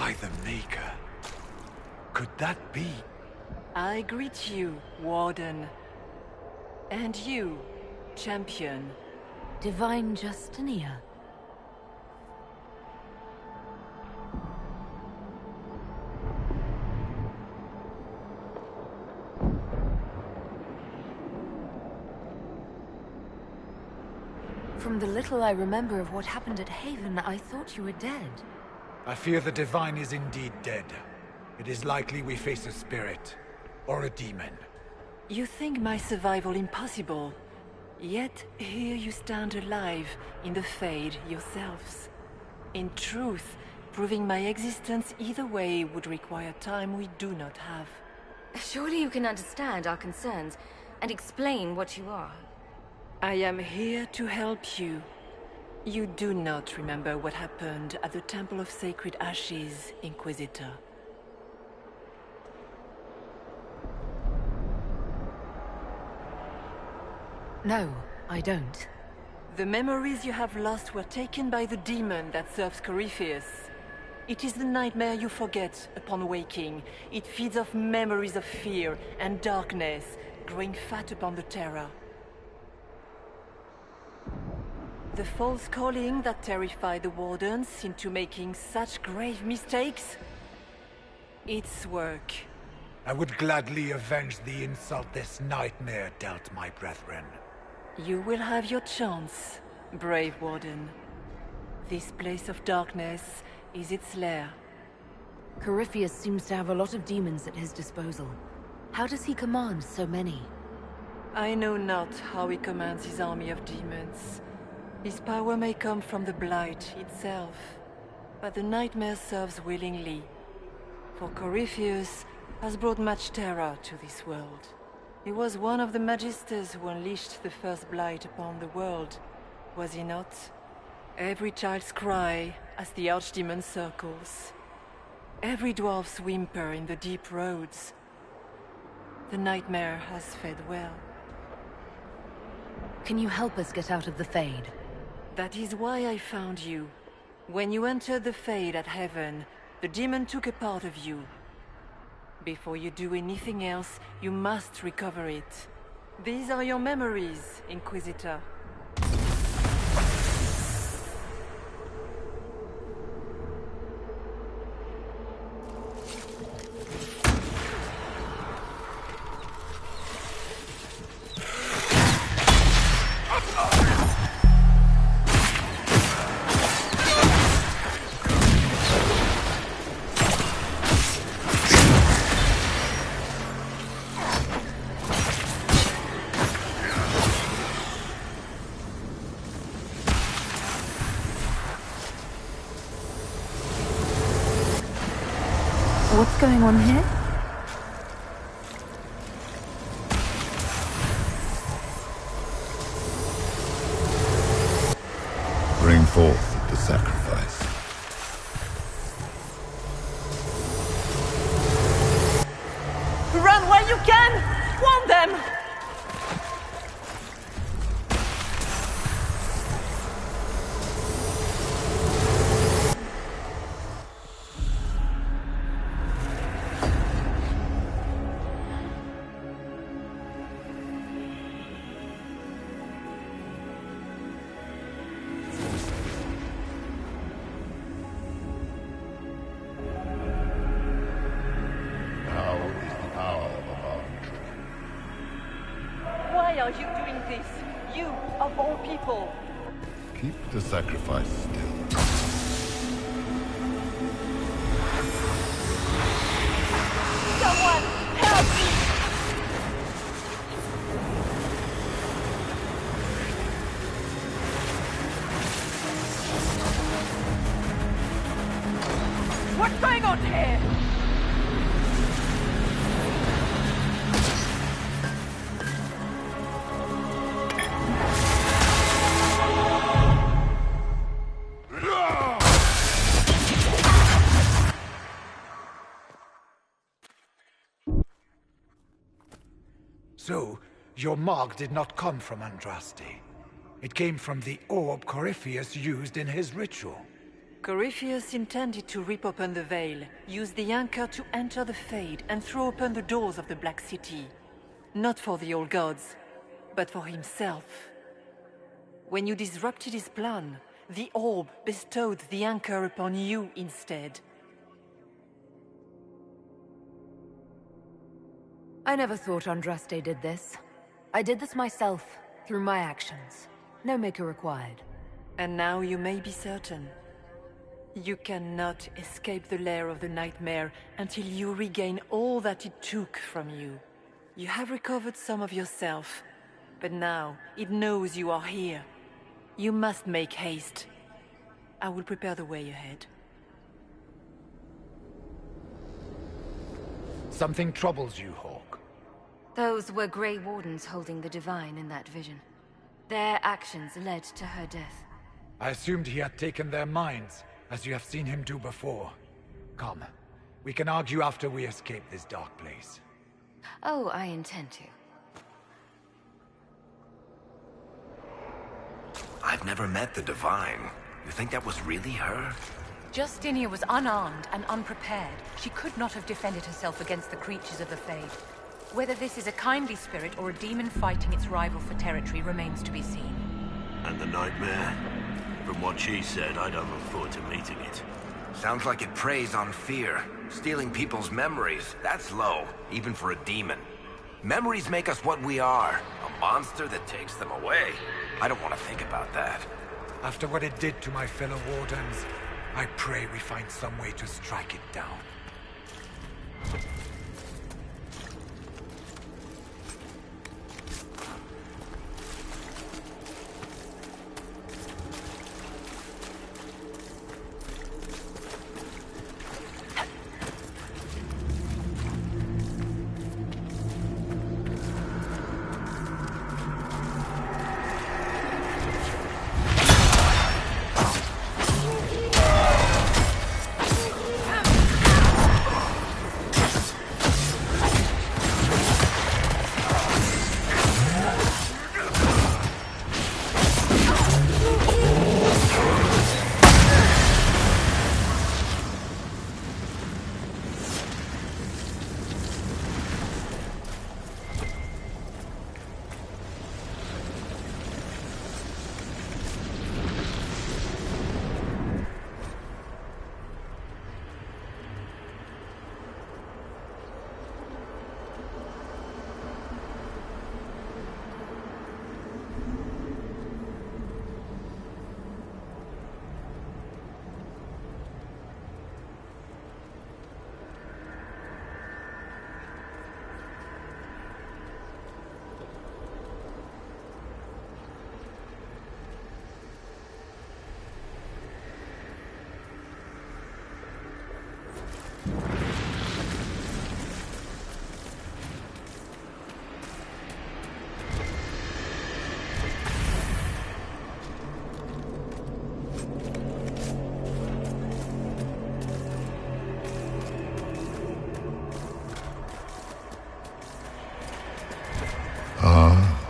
By the Maker. Could that be? I greet you, Warden. And you, Champion. Divine Justinia. From the little I remember of what happened at Haven, I thought you were dead. I fear the Divine is indeed dead. It is likely we face a spirit. Or a demon. You think my survival impossible. Yet here you stand alive in the Fade yourselves. In truth, proving my existence either way would require time we do not have. Surely you can understand our concerns and explain what you are. I am here to help you. You do not remember what happened at the Temple of Sacred Ashes, Inquisitor. No, I don't. The memories you have lost were taken by the demon that serves Corypheus. It is the nightmare you forget upon waking. It feeds off memories of fear and darkness, growing fat upon the terror. The false calling that terrified the Wardens into making such grave mistakes? Its work. I would gladly avenge the insult this nightmare dealt my brethren. You will have your chance, brave Warden. This place of darkness is its lair. Corypheus seems to have a lot of demons at his disposal. How does he command so many? I know not how he commands his army of demons. His power may come from the Blight itself, but the nightmare serves willingly. For Corypheus has brought much terror to this world. He was one of the Magisters who unleashed the first Blight upon the world, was he not? Every child's cry as the Archdemon circles. Every dwarf's whimper in the deep roads. The nightmare has fed well. Can you help us get out of the Fade? That is why I found you. When you entered the Fade at Heaven, the demon took a part of you. Before you do anything else, you must recover it. These are your memories, Inquisitor. What's going on here? Bring forth the sacrifice. Run while you can! Warn them! Why are you doing this? You, of all people. Keep the sacrifice still. Someone, help me! What's going on here? So, your mark did not come from Andraste. It came from the orb Corypheus used in his ritual. Corypheus intended to rip open the veil, use the anchor to enter the Fade, and throw open the doors of the Black City. Not for the old gods, but for himself. When you disrupted his plan, the orb bestowed the anchor upon you instead. I never thought Andraste did this. I did this myself, through my actions. No maker required. And now you may be certain. You cannot escape the lair of the nightmare until you regain all that it took from you. You have recovered some of yourself, but now it knows you are here. You must make haste. I will prepare the way ahead. Something troubles you, Hawk. Those were Grey Wardens holding the Divine in that vision. Their actions led to her death. I assumed he had taken their minds, as you have seen him do before. Come, we can argue after we escape this dark place. Oh, I intend to. I've never met the Divine. You think that was really her? Justinia was unarmed and unprepared. She could not have defended herself against the creatures of the Fade. Whether this is a kindly spirit or a demon fighting its rival for territory remains to be seen. And the nightmare? From what she said, I don't look forward to meeting it. Sounds like it preys on fear. Stealing people's memories. That's low, even for a demon. Memories make us what we are. A monster that takes them away. I don't want to think about that. After what it did to my fellow Wardens, I pray we find some way to strike it down.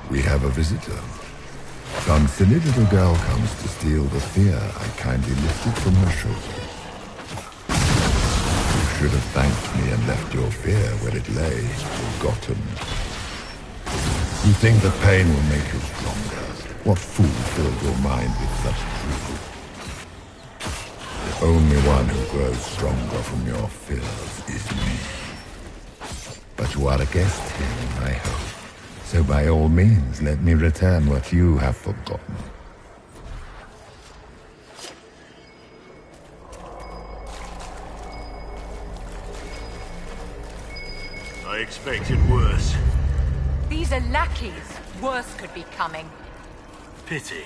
We have a visitor. Some silly little girl comes to steal the fear I kindly lifted from her shoulders. You should have thanked me and left your fear where it lay, forgotten. You think the pain will make you stronger? What fool filled your mind with such truth? The only one who grows stronger from your fears is me. But you are a guest here, I hope. So by all means, let me return what you have forgotten. I expected worse. These are lackeys. Worse could be coming. Pity.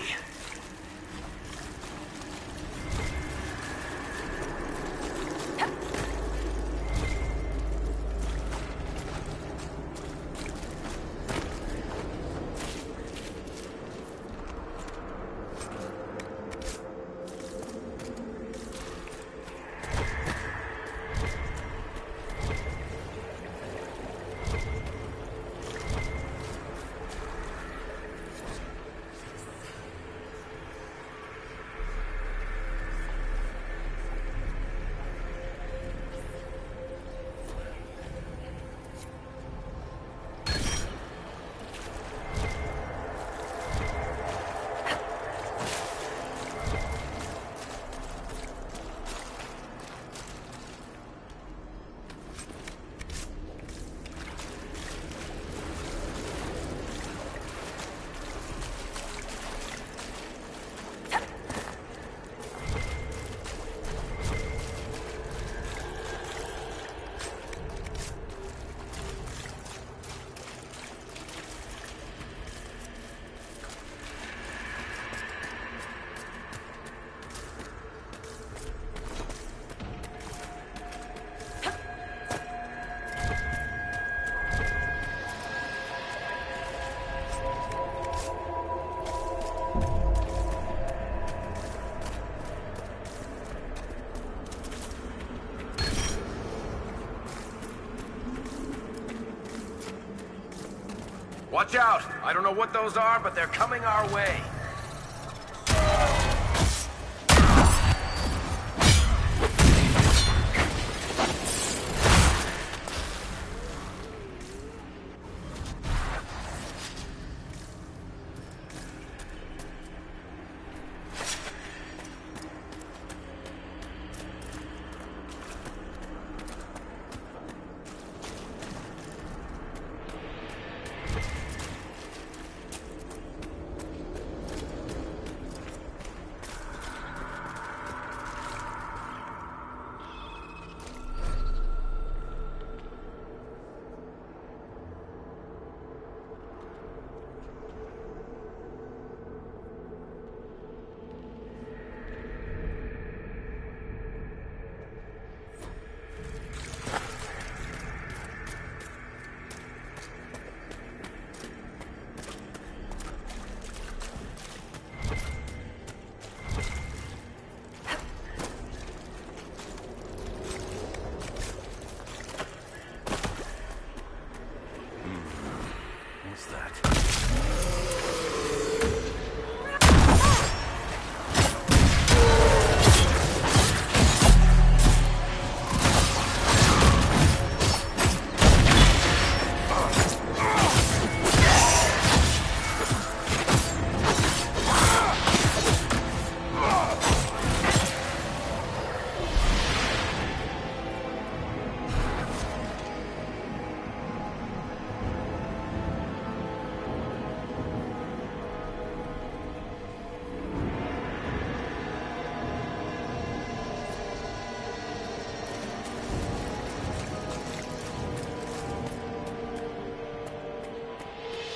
Watch out! I don't know what those are, but they're coming our way.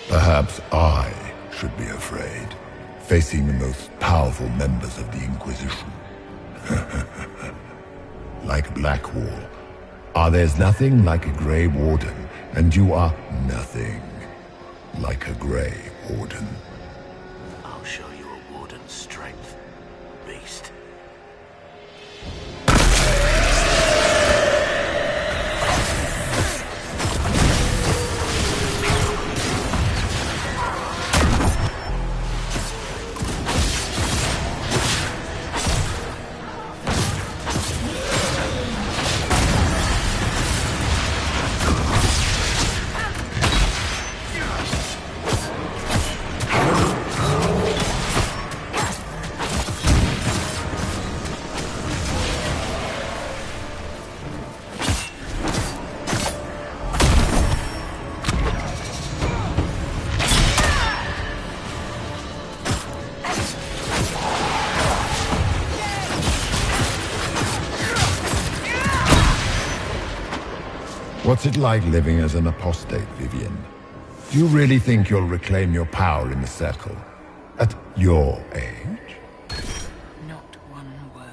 Perhaps I should be afraid, facing the most powerful members of the Inquisition. Like Blackwall. There's nothing like a Grey Warden, and you are nothing like a Grey Warden. I'll show you a Warden's strength, beast. What's it like living as an apostate, Vivian? Do you really think you'll reclaim your power in the Circle? At your age? Not one word.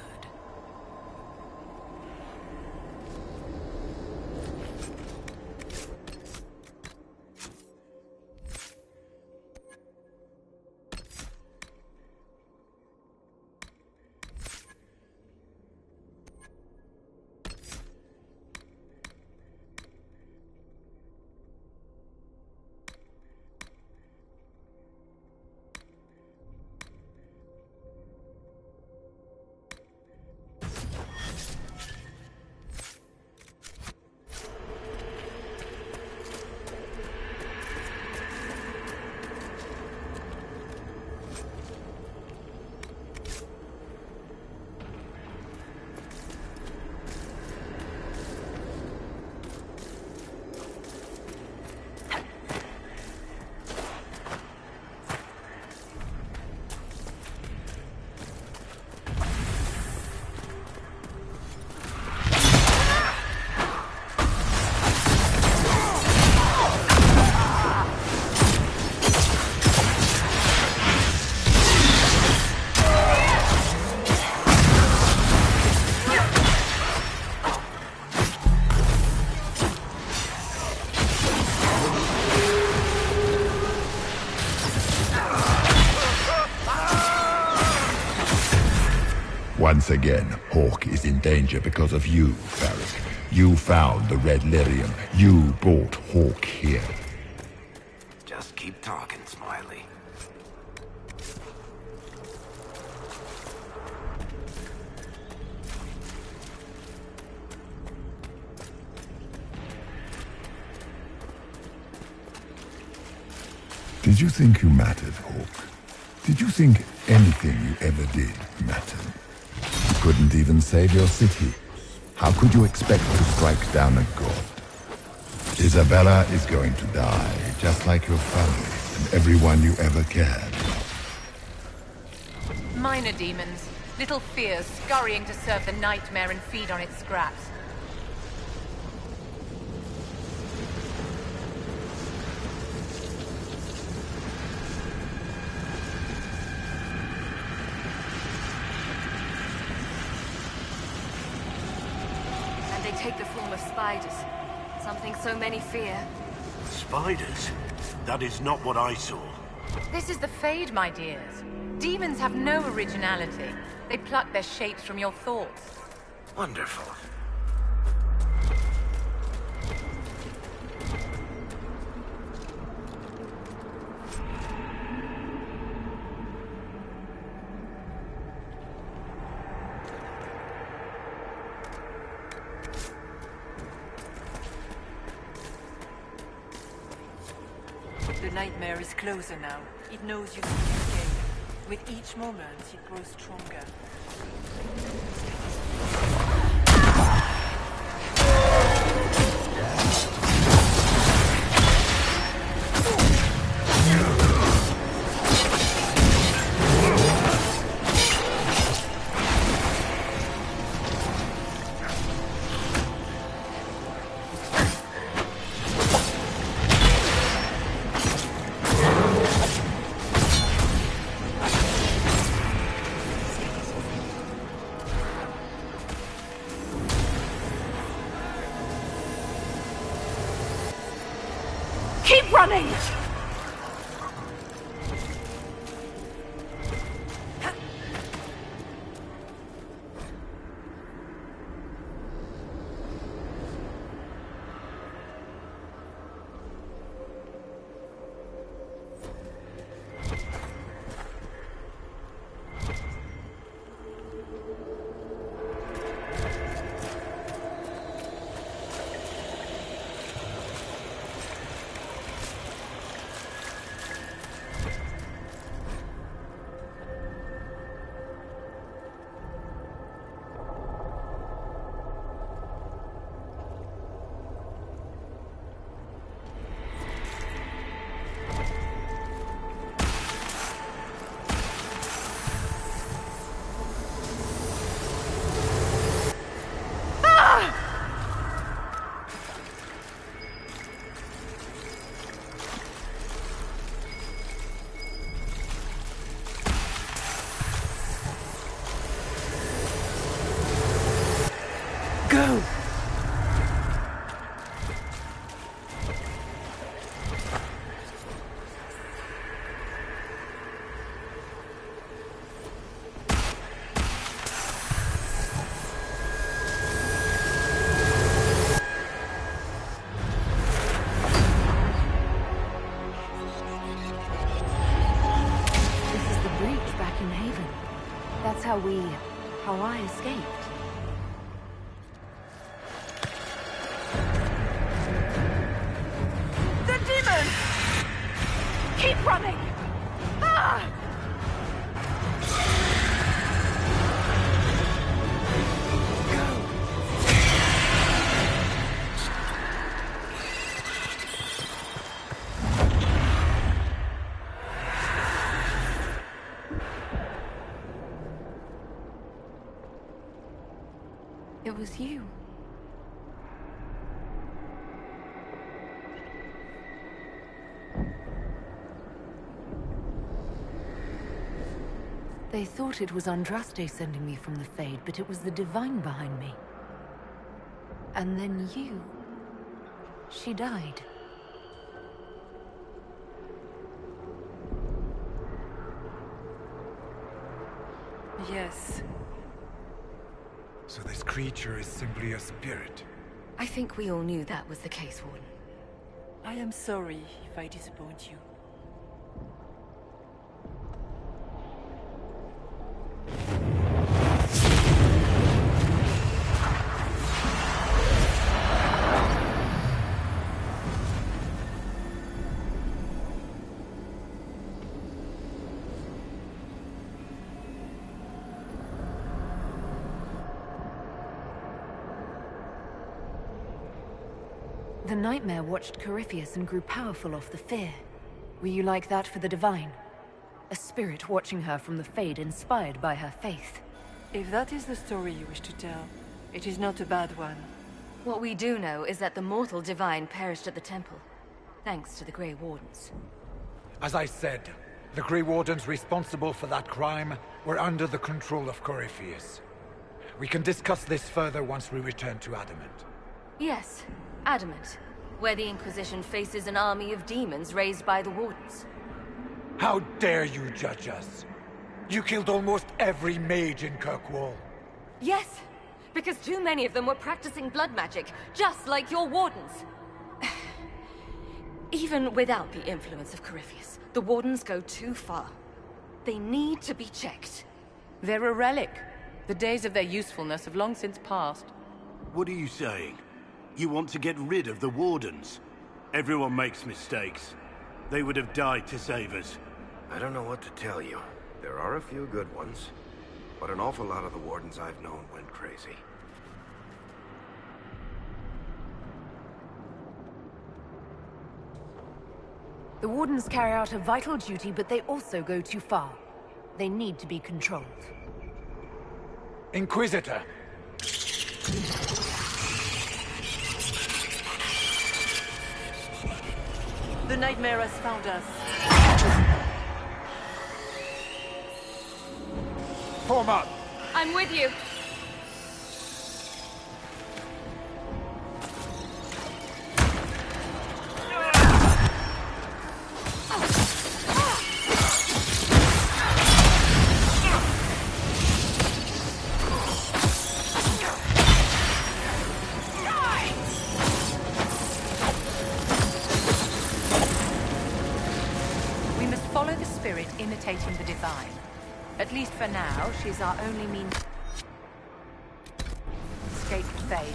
Once again, Hawk is in danger because of you, Varric. You found the Red Lyrium. You brought Hawk here. Just keep talking, Smiley. Did you think you mattered, Hawk? Did you think anything you ever did mattered? You couldn't even save your city. How could you expect to strike down a god? Isabella is going to die, just like your family and everyone you ever cared. Minor demons. Little fears scurrying to serve the nightmare and feed on its scraps. And they take the form of spiders. Something so many fear. Spiders? That is not what I saw. This is the Fade, my dears. Demons have no originality. They pluck their shapes from your thoughts. Wonderful. The nightmare is closer now. It knows you can escape. With each moment, it grows stronger. Keep running! Go! That's how I escaped. The demon! Keep running! Ah! It was you. They thought it was Andraste sending me from the Fade, but it was the Divine behind me. And then you... She died. Yes. So this creature is simply a spirit. I think we all knew that was the case, Warden. I am sorry if I disappoint you. The nightmare watched Corypheus and grew powerful off the fear. Were you like that for the Divine? A spirit watching her from the Fade, inspired by her faith. If that is the story you wish to tell, it is not a bad one. What we do know is that the mortal Divine perished at the temple, thanks to the Grey Wardens. As I said, the Grey Wardens responsible for that crime were under the control of Corypheus. We can discuss this further once we return to Adamant. Yes, Adamant, where the Inquisition faces an army of demons raised by the Wardens. How dare you judge us? You killed almost every mage in Kirkwall. Yes, because too many of them were practicing blood magic, just like your Wardens. Even without the influence of Corypheus, the Wardens go too far. They need to be checked. They're a relic. The days of their usefulness have long since passed. What are you saying? You want to get rid of the Wardens? Everyone makes mistakes. They would have died to save us. I don't know what to tell you. There are a few good ones, but an awful lot of the Wardens I've known went crazy. The Wardens carry out a vital duty, but they also go too far. They need to be controlled. Inquisitor! The nightmare has found us. Form up! I'm with you. We must follow the spirit imitating the Divine. At least for now, she's our only means to escape the Fade.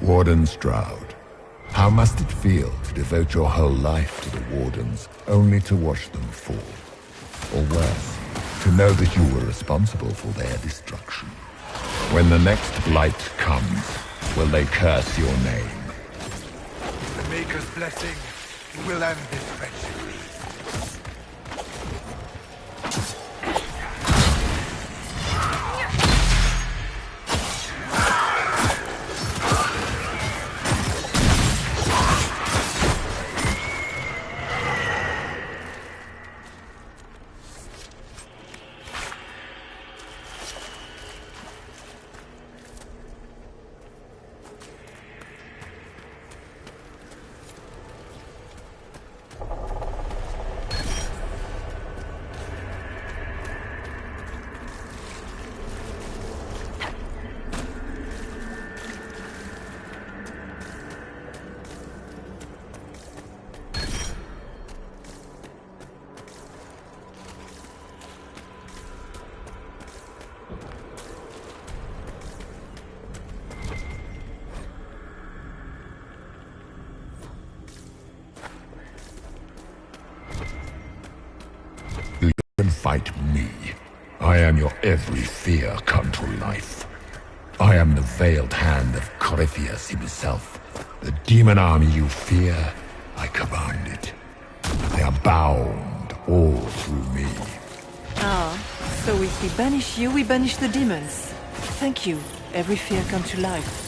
Warden Stroud, how must it feel to devote your whole life to the Wardens, only to watch them fall? Or worse, to know that you were responsible for their destruction. When the next blight comes, will they curse your name? The Maker's blessing will end this friendship. Fight me. I am your every fear come to life. I am the veiled hand of Corypheus himself. The demon army you fear, I command it. They are bound all through me. Ah, so if we banish you, we banish the demons. Thank you. Every fear come to life.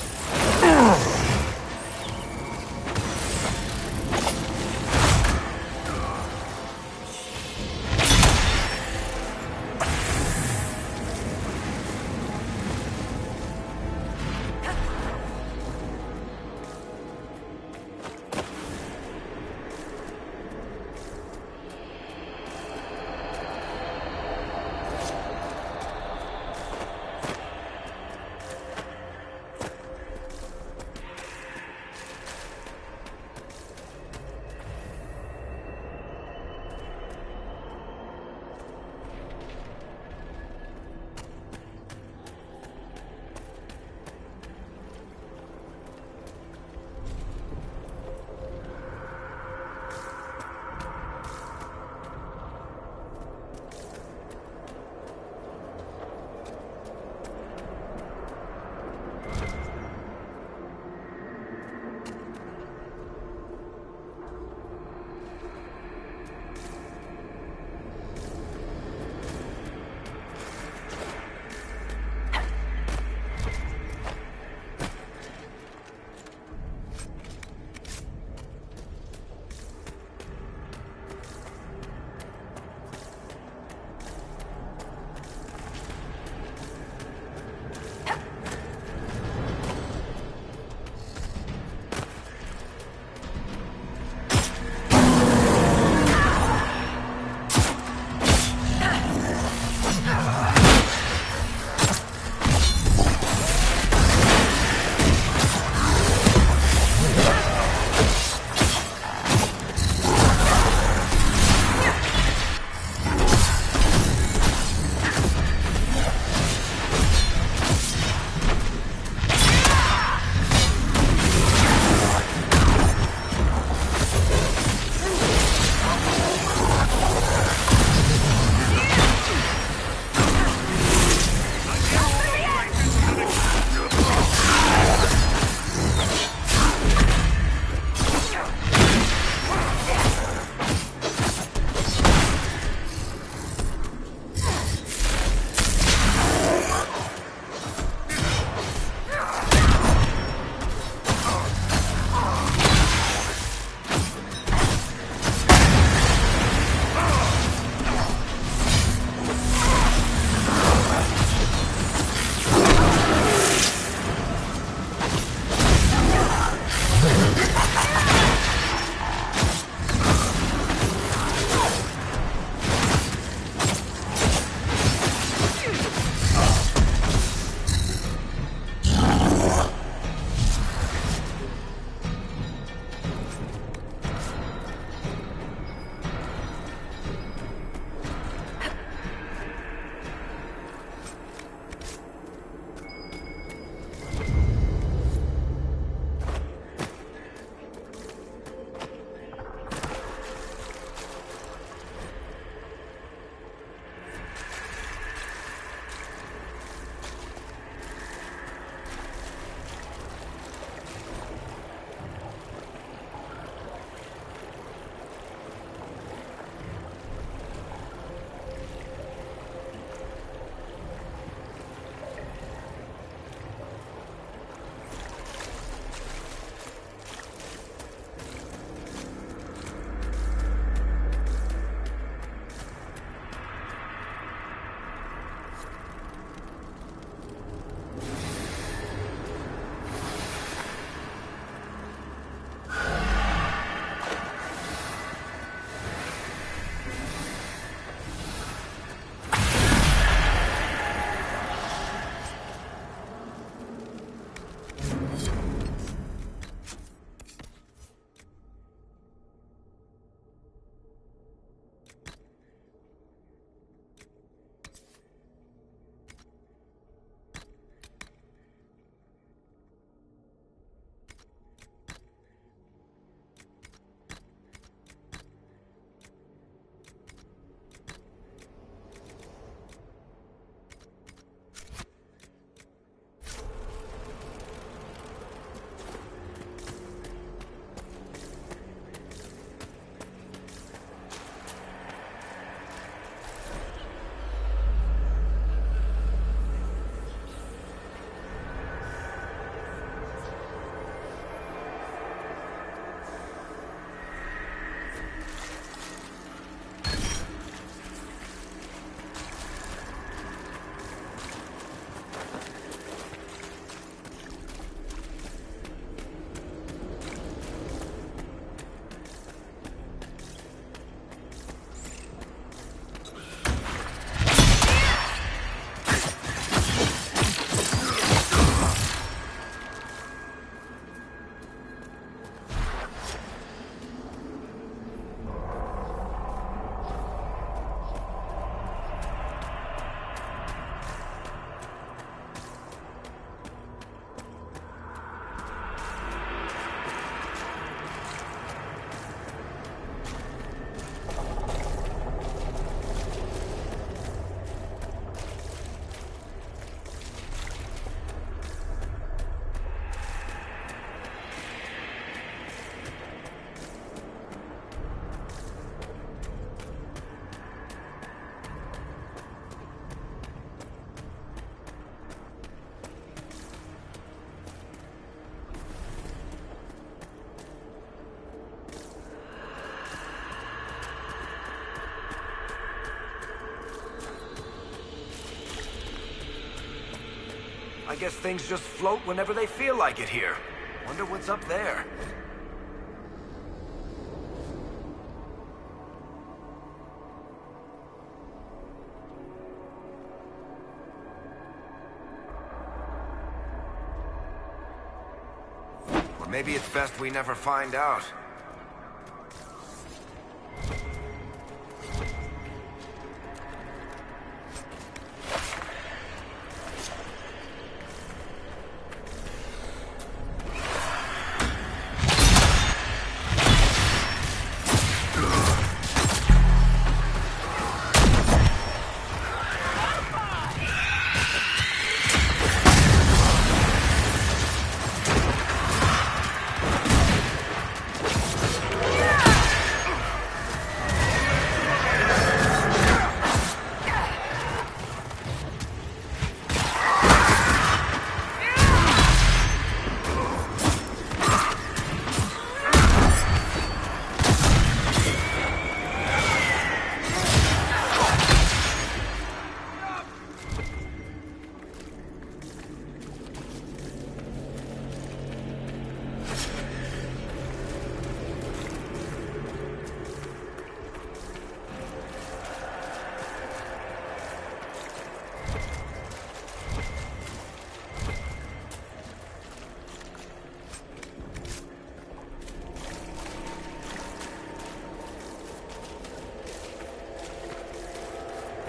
I guess things just float whenever they feel like it here. Wonder what's up there. Or maybe it's best we never find out.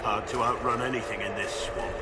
Hard to outrun anything in this swamp.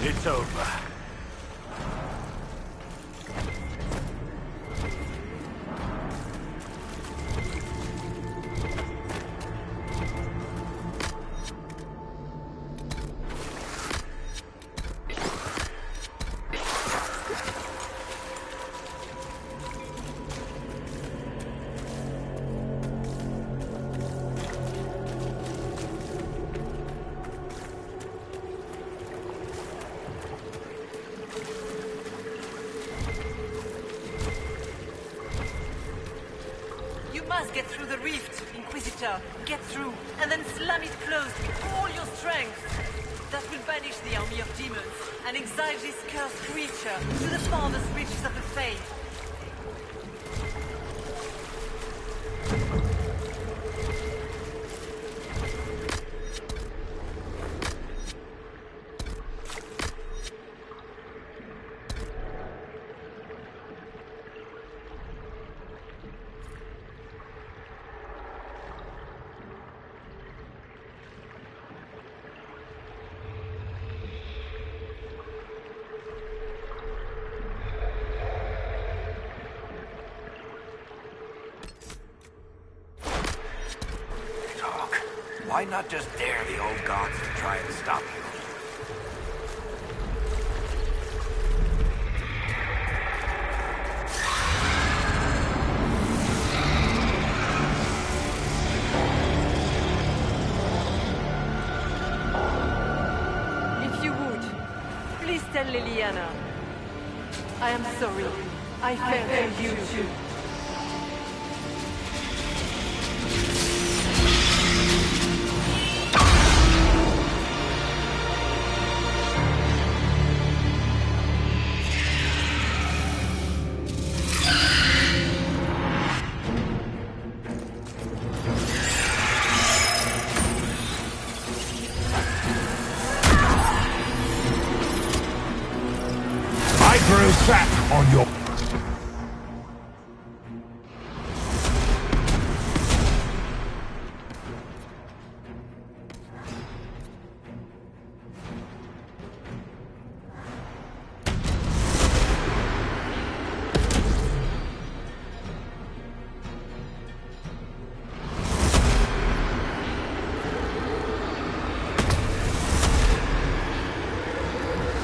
It's over. Get through the rift, Inquisitor. Get through, and then slam it closed with all your strength. That will banish the army of demons, and exile this cursed creature to the farthest reaches of the Fade. Why not just dare the old gods to try and stop you? If you would, please tell Liliana. I am sorry. I fell for you too. Back on your...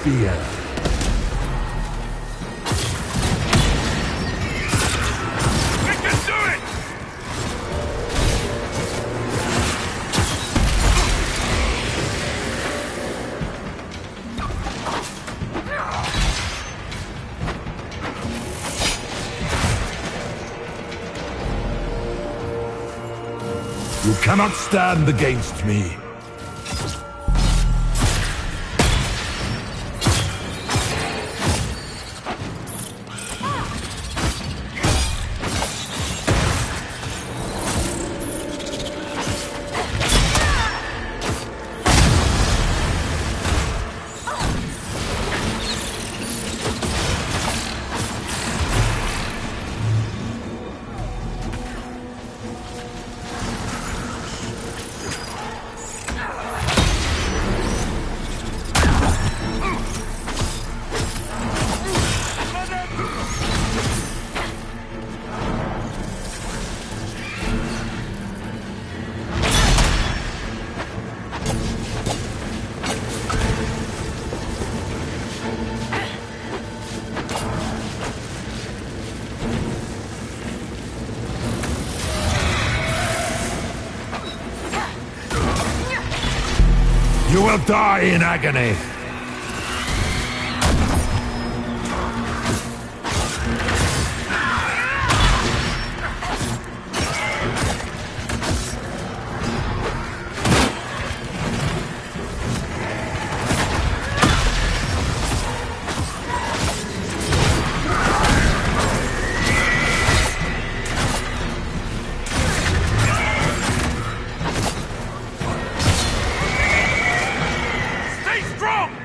Fear. You cannot stand against me. You will die in agony. Stay strong!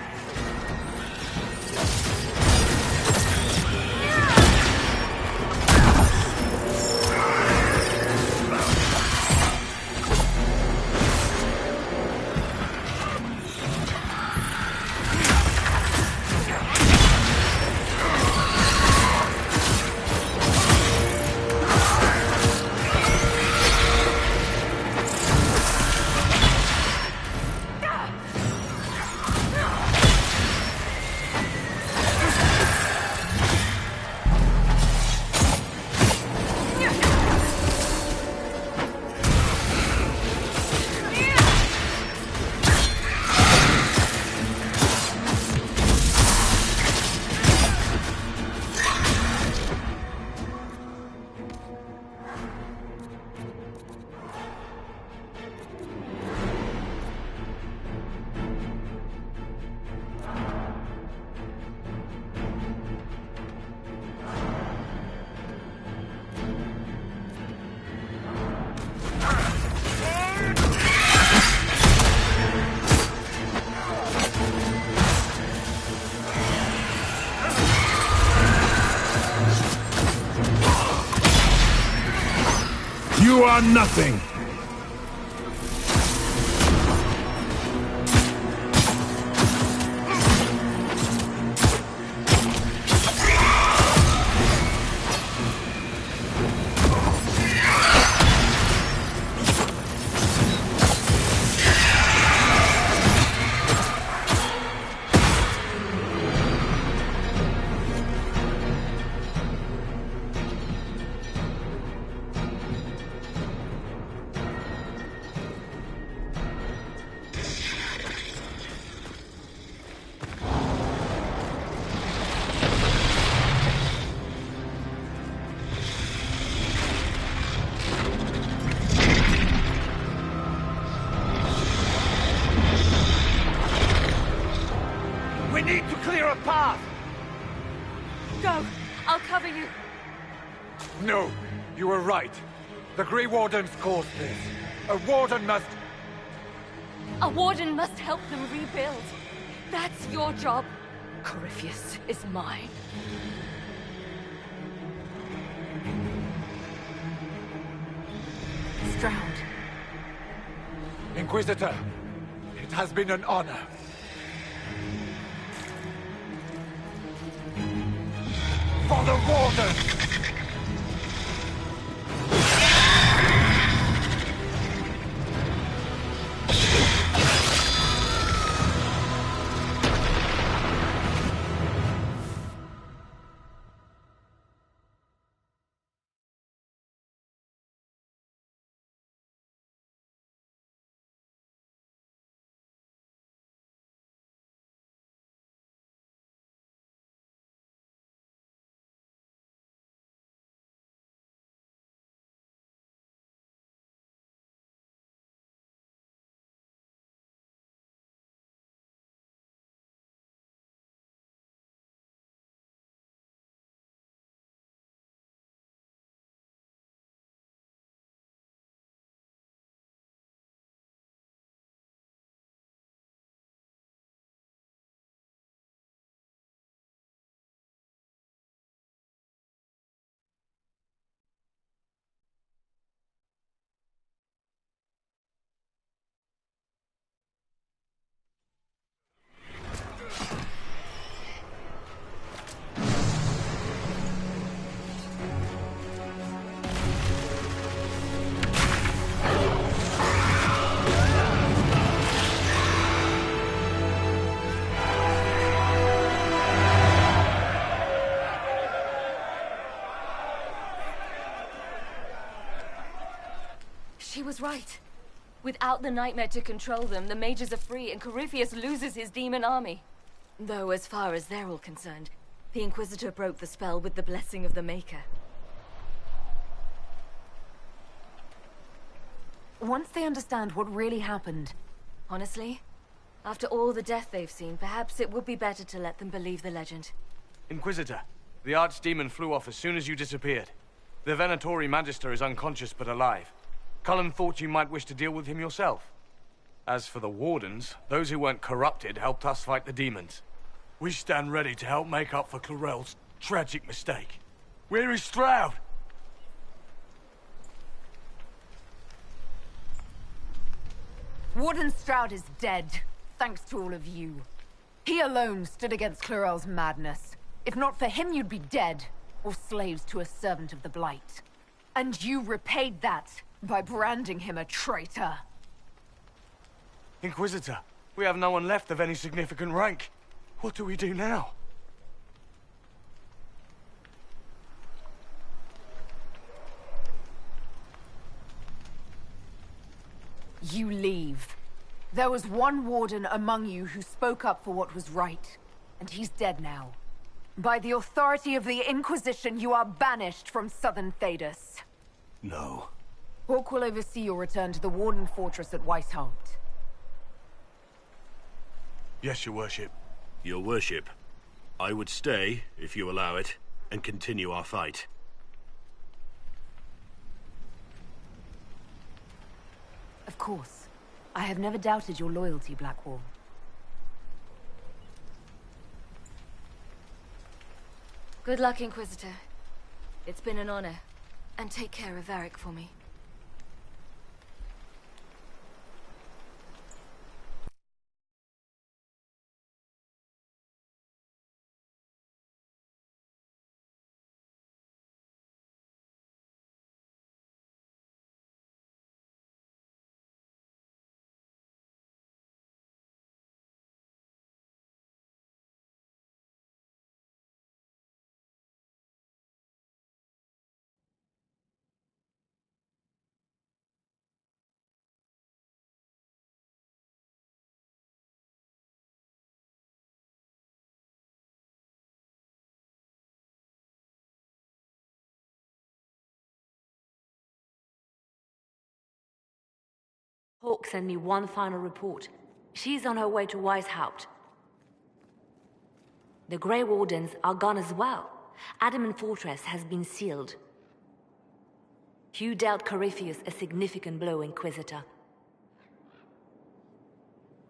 are nothing! We need to clear a path! Go! I'll cover you. No, you were right. The Grey Wardens caused this. A Warden must... A Warden must help them rebuild. That's your job. Corypheus is mine. Stroud. Inquisitor, it has been an honor. For the Warden! She was right. Without the Nightmare to control them, the mages are free and Corypheus loses his demon army. Though as far as they're all concerned, the Inquisitor broke the spell with the blessing of the Maker. Once they understand what really happened... Honestly, after all the death they've seen, perhaps it would be better to let them believe the legend. Inquisitor, the Archdemon flew off as soon as you disappeared. The Venatori Magister is unconscious but alive. Cullen thought you might wish to deal with him yourself. As for the Wardens, those who weren't corrupted helped us fight the demons. We stand ready to help make up for Clorel's tragic mistake. Where is Stroud? Warden Stroud is dead, thanks to all of you. He alone stood against Clorel's madness. If not for him, you'd be dead, or slaves to a servant of the Blight. And you repaid that by branding him a traitor. Inquisitor, we have no one left of any significant rank. What do we do now? You leave. There was one warden among you who spoke up for what was right, and he's dead now. By the authority of the Inquisition, you are banished from Southern Thedas. No. Hawk will oversee your return to the Warden Fortress at Weishaupt. Yes, Your Worship. Your Worship, I would stay, if you allow it, and continue our fight. Of course. I have never doubted your loyalty, Blackwall. Good luck, Inquisitor. It's been an honor. And take care of Varric for me. Hawk sent me one final report. She's on her way to Weishaupt. The Grey Wardens are gone as well. Adamant Fortress has been sealed. You dealt Corypheus a significant blow, Inquisitor.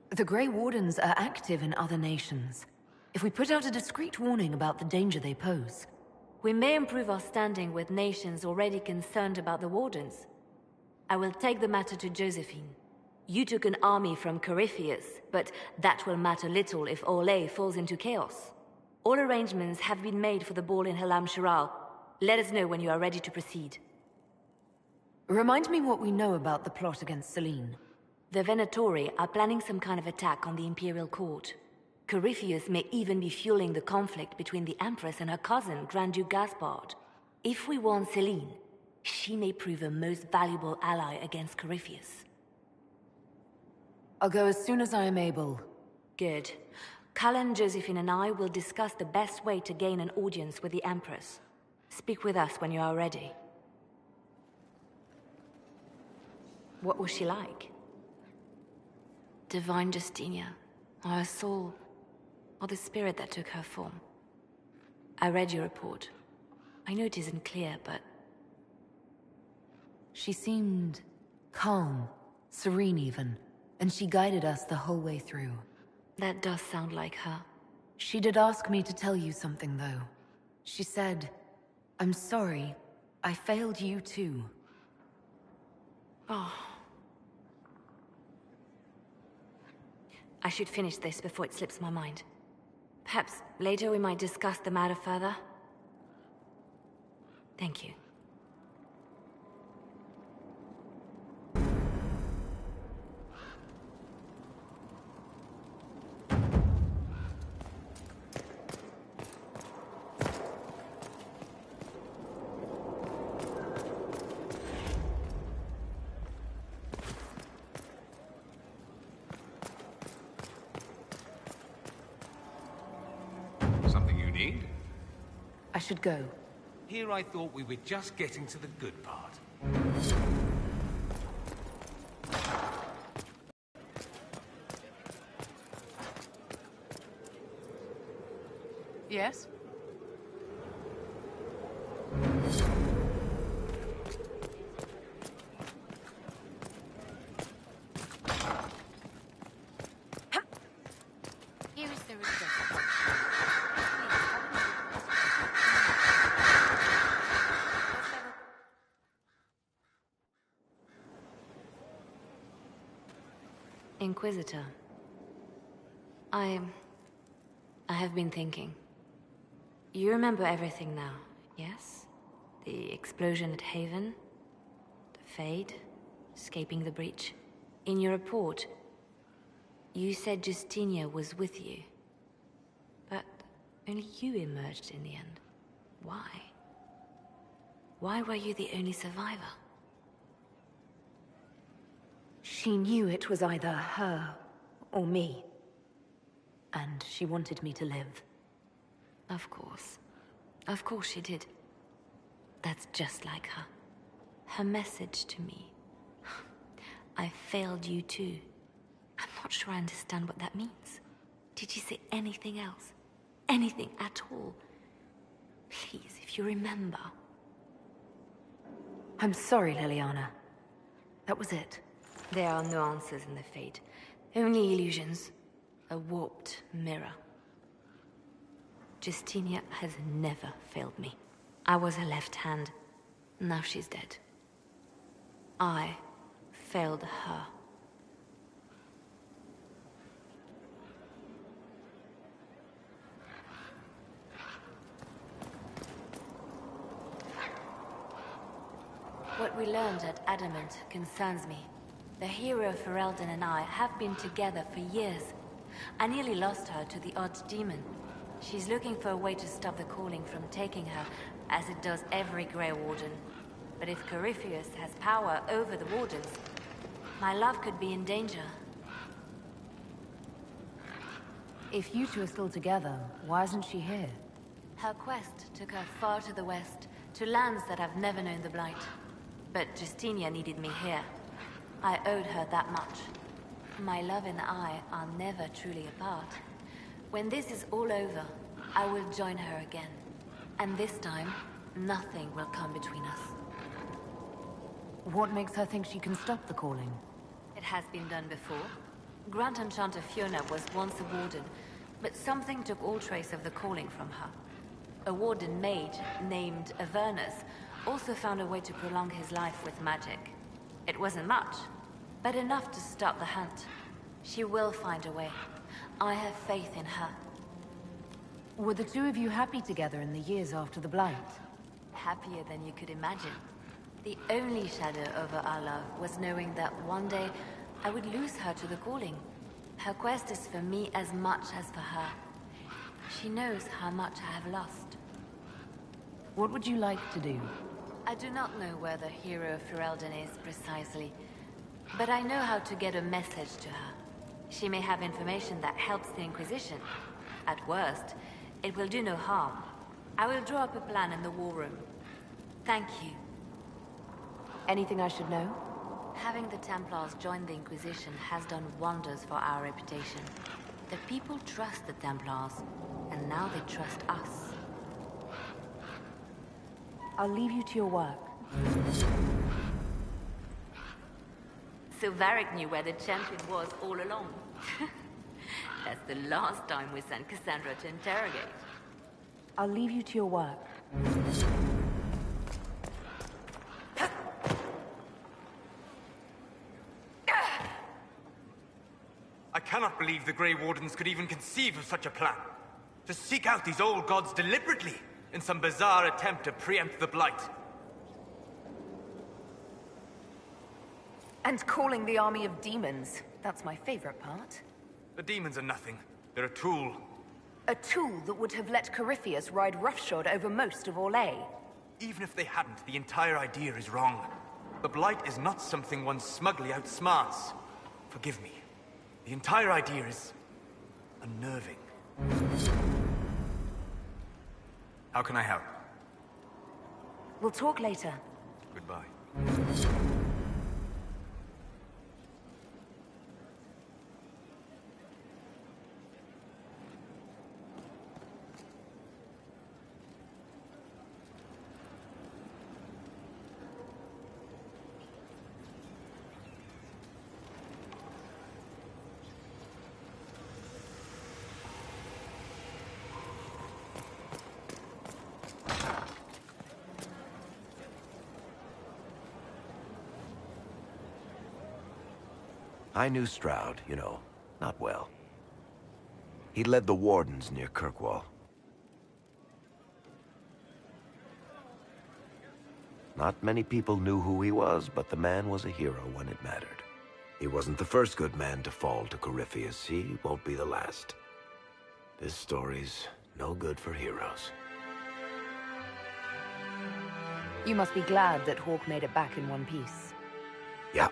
The Grey Wardens are active in other nations. If we put out a discreet warning about the danger they pose... We may improve our standing with nations already concerned about the Wardens. I will take the matter to Josephine. You took an army from Corypheus, but that will matter little if Orlais falls into chaos. All arrangements have been made for the ball in Halam Shiral. Let us know when you are ready to proceed. Remind me what we know about the plot against Selene. The Venatori are planning some kind of attack on the Imperial Court. Corypheus may even be fueling the conflict between the Empress and her cousin, Grand Duke Gaspard. If we warn Selene, she may prove a most valuable ally against Corypheus. I'll go as soon as I am able. Good. Cullen, Josephine and I will discuss the best way to gain an audience with the Empress. Speak with us when you are ready. What was she like? Divine Justinia, or her soul, or the spirit that took her form. I read your report. I know it isn't clear, but... She seemed calm, serene even, and she guided us the whole way through. That does sound like her. She did ask me to tell you something, though. She said, "I'm sorry, I failed you too." Oh. I should finish this before it slips my mind. Perhaps later we might discuss the matter further. Thank you. I should go. Here I thought we were just getting to the good part. Yes? Here is the request. Inquisitor. I have been thinking. You remember everything now, yes? The explosion at Haven, the Fade, escaping the breach. In your report, you said Justinia was with you. But only you emerged in the end. Why? Why were you the only survivor? She knew it was either her or me. And she wanted me to live. Of course. Of course she did. That's just like her. Her message to me. I failed you too. I'm not sure I understand what that means. Did she say anything else? Anything at all? Please, if you remember. I'm sorry, Liliana. That was it. There are no answers in the Fade. Only illusions. A warped mirror. Justinia has never failed me. I was her left hand. Now she's dead. I failed her. What we learned at Adamant concerns me. The hero Ferelden and I have been together for years. I nearly lost her to the Archdemon. She's looking for a way to stop the calling from taking her, as it does every Grey Warden. But if Corypheus has power over the Wardens, my love could be in danger. If you two are still together, why isn't she here? Her quest took her far to the west, to lands that have never known the Blight. But Justinia needed me here. I owed her that much. My love and I are never truly apart. When this is all over, I will join her again. And this time, nothing will come between us. What makes her think she can stop the calling? It has been done before. Grand Enchanter Fiona was once a warden, but something took all trace of the calling from her. A warden mage named Avernus also found a way to prolong his life with magic. It wasn't much, but enough to stop the hunt. She will find a way. I have faith in her. Were the two of you happy together in the years after the Blight? Happier than you could imagine. The only shadow over our love was knowing that one day I would lose her to the calling. Her quest is for me as much as for her. She knows how much I have lost. What would you like to do? I do not know where the hero of Ferelden is precisely, but I know how to get a message to her. She may have information that helps the Inquisition. At worst, it will do no harm. I will draw up a plan in the war room. Thank you. Anything I should know? Having the Templars join the Inquisition has done wonders for our reputation. The people trust the Templars, and now they trust us. I'll leave you to your work. So Varric knew where the champion was all along. That's the last time we sent Cassandra to interrogate. I'll leave you to your work. I cannot believe the Grey Wardens could even conceive of such a plan. To seek out these old gods deliberately, in some bizarre attempt to preempt the Blight. And calling the army of demons. That's my favorite part. The demons are nothing. They're a tool. A tool that would have let Corypheus ride roughshod over most of Orlais. Even if they hadn't, the entire idea is wrong. The Blight is not something one smugly outsmarts. Forgive me. The entire idea is unnerving. How can I help? We'll talk later. Goodbye. I knew Stroud, you know, not well. He led the Wardens near Kirkwall. Not many people knew who he was, but the man was a hero when it mattered. He wasn't the first good man to fall to Corypheus. He won't be the last. This story's no good for heroes. You must be glad that Hawke made it back in one piece. Yeah.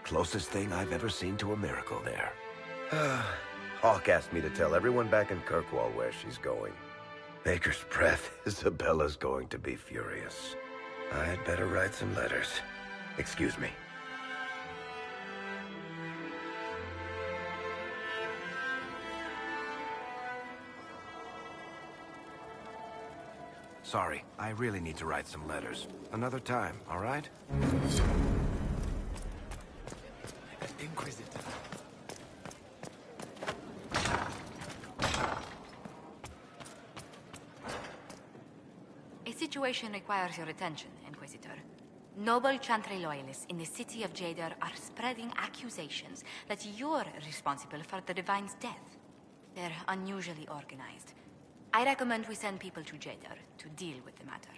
Closest thing I've ever seen to a miracle there. Hawke asked me to tell everyone back in Kirkwall where she's going. Baker's breath, Isabella's going to be furious. I'd better write some letters. Excuse me. Sorry, I really need to write some letters. Another time, all right? Inquisitor. A situation requires your attention, Inquisitor. Noble Chantry loyalists in the city of Jadar are spreading accusations that you're responsible for the Divine's death. They're unusually organized. I recommend we send people to Jadar to deal with the matter.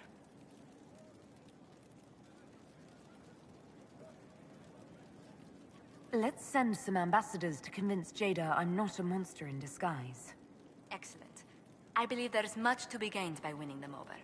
Let's send some ambassadors to convince Jada I'm not a monster in disguise. Excellent. I believe there is much to be gained by winning them over.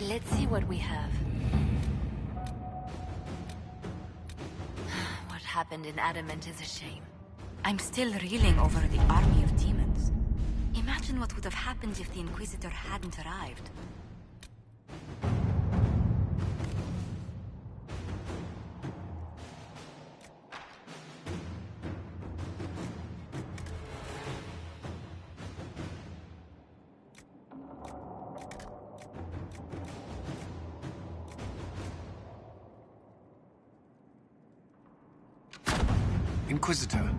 Let's see what we have. What happened in Adamant is a shame. I'm still reeling over the army of demons. Imagine what would have happened if the Inquisitor hadn't arrived. Inquisitor.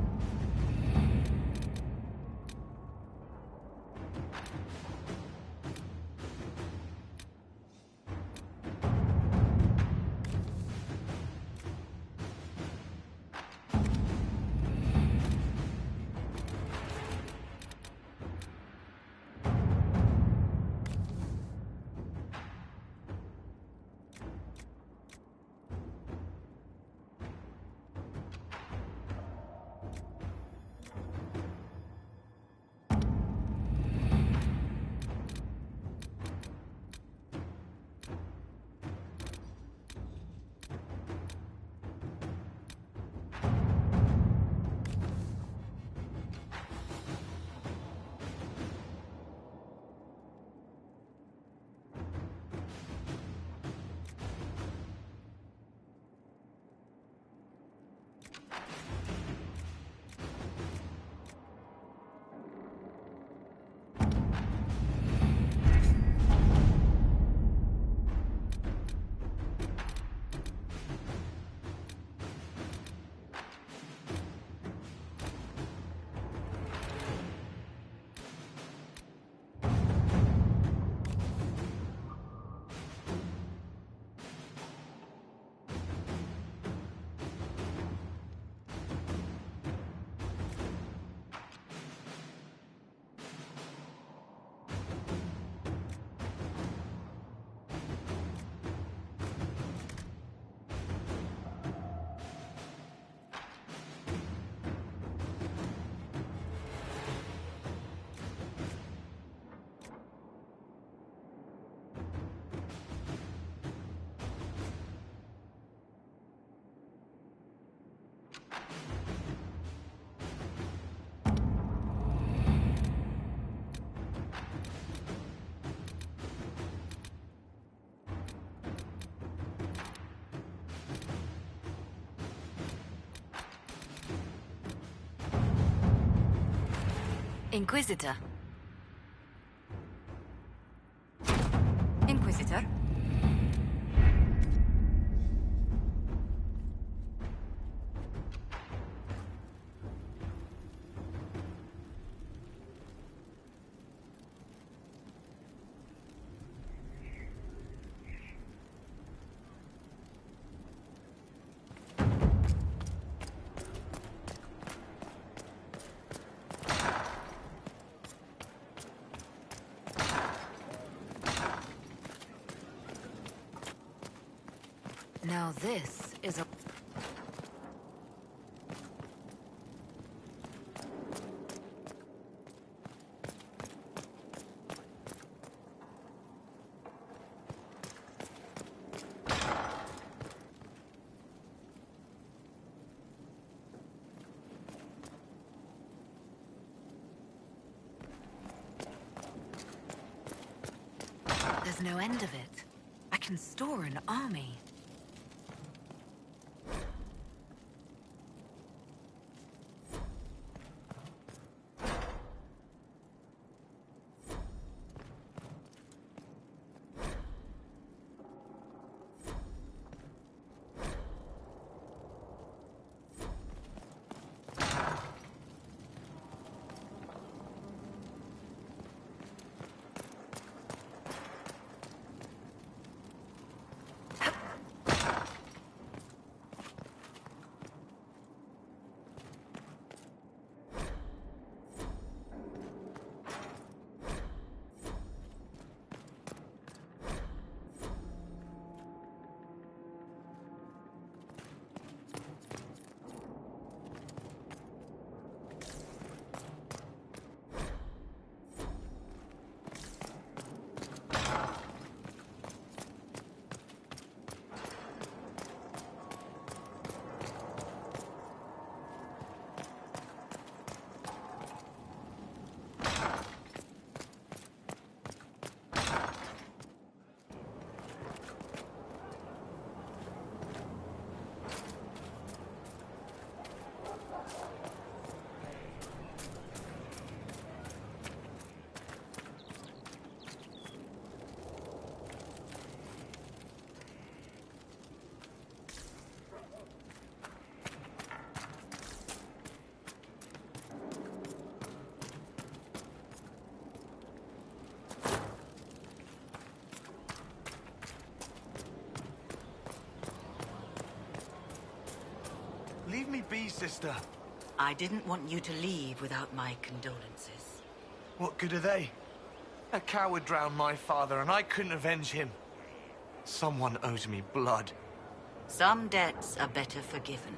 Inquisitor. Inquisitor? Now this is a... There's no end of it. I can store an army. me be, sister. I didn't want you to leave without my condolences. What good are they? A coward drowned my father, and I couldn't avenge him. Someone owes me blood. Some debts are better forgiven.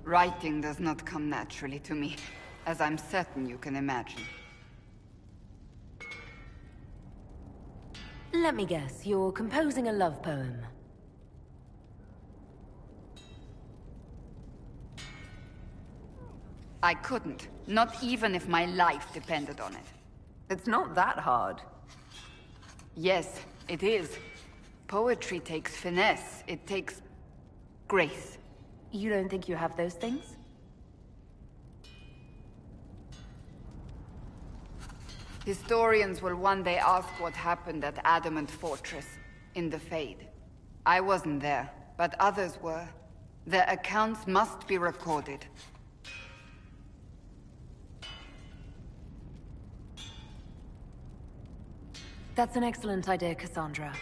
Writing does not come naturally to me, as I'm certain you can imagine. Let me guess, you're composing a love poem. I couldn't. Not even if my life depended on it. It's not that hard. Yes, it is. Poetry takes finesse. It takes... grace. You don't think you have those things? Historians will one day ask what happened at Adamant Fortress, in the Fade. I wasn't there, but others were. Their accounts must be recorded. That's an excellent idea, Cassandra.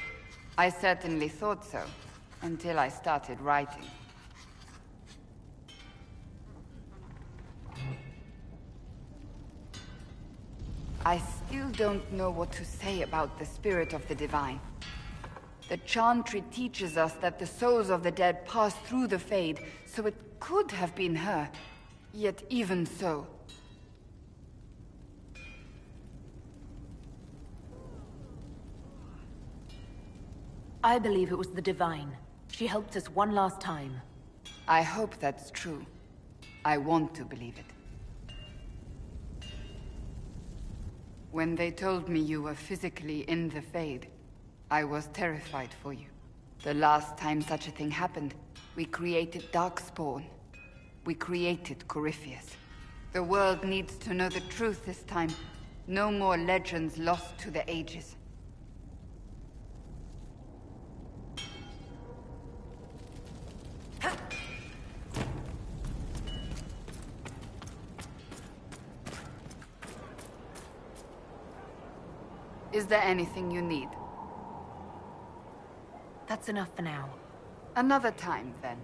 I certainly thought so, until I started writing. I still don't know what to say about the spirit of the divine. The Chantry teaches us that the souls of the dead pass through the Fade, so it could have been her. Yet even so... I believe it was the Divine. She helped us one last time. I hope that's true. I want to believe it. When they told me you were physically in the Fade, I was terrified for you. The last time such a thing happened, we created Darkspawn. We created Corypheus. The world needs to know the truth this time. No more legends lost to the ages. Is there anything you need? That's enough for now. Another time, then.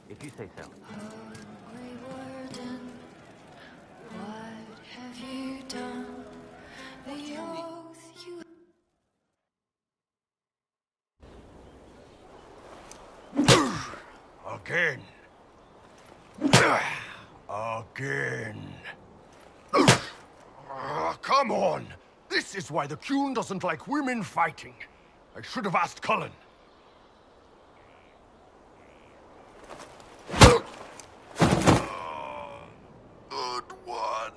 If you say so. Again. Again. Come on! This is why the Qun doesn't like women fighting. I should have asked Cullen. Good one.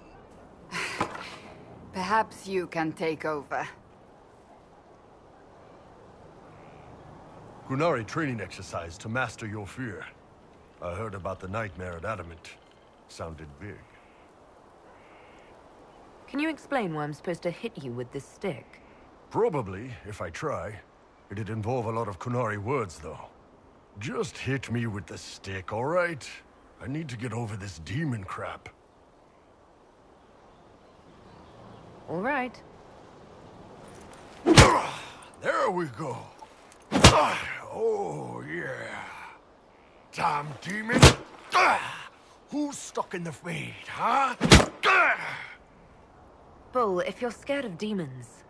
Perhaps you can take over. Qunari training exercise to master your fear. I heard about the nightmare at Adamant. Sounded big. Can you explain why I'm supposed to hit you with this stick? Probably, if I try. It'd involve a lot of Qunari words, though. Just hit me with the stick, all right? I need to get over this demon crap. All right. There we go. Oh, yeah. Damn demon. Who's stuck in the Fade, huh? Bull, if you're scared of demons...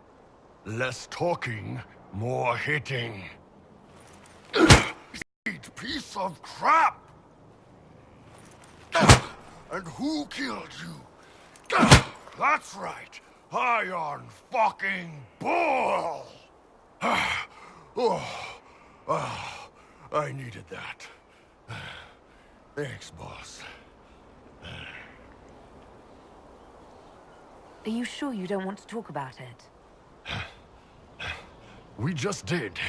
Less talking, more hitting. Piece of crap! And who killed you? That's right, Iron fucking Bull! I needed that. Thanks, boss. Are you sure you don't want to talk about it? We just did.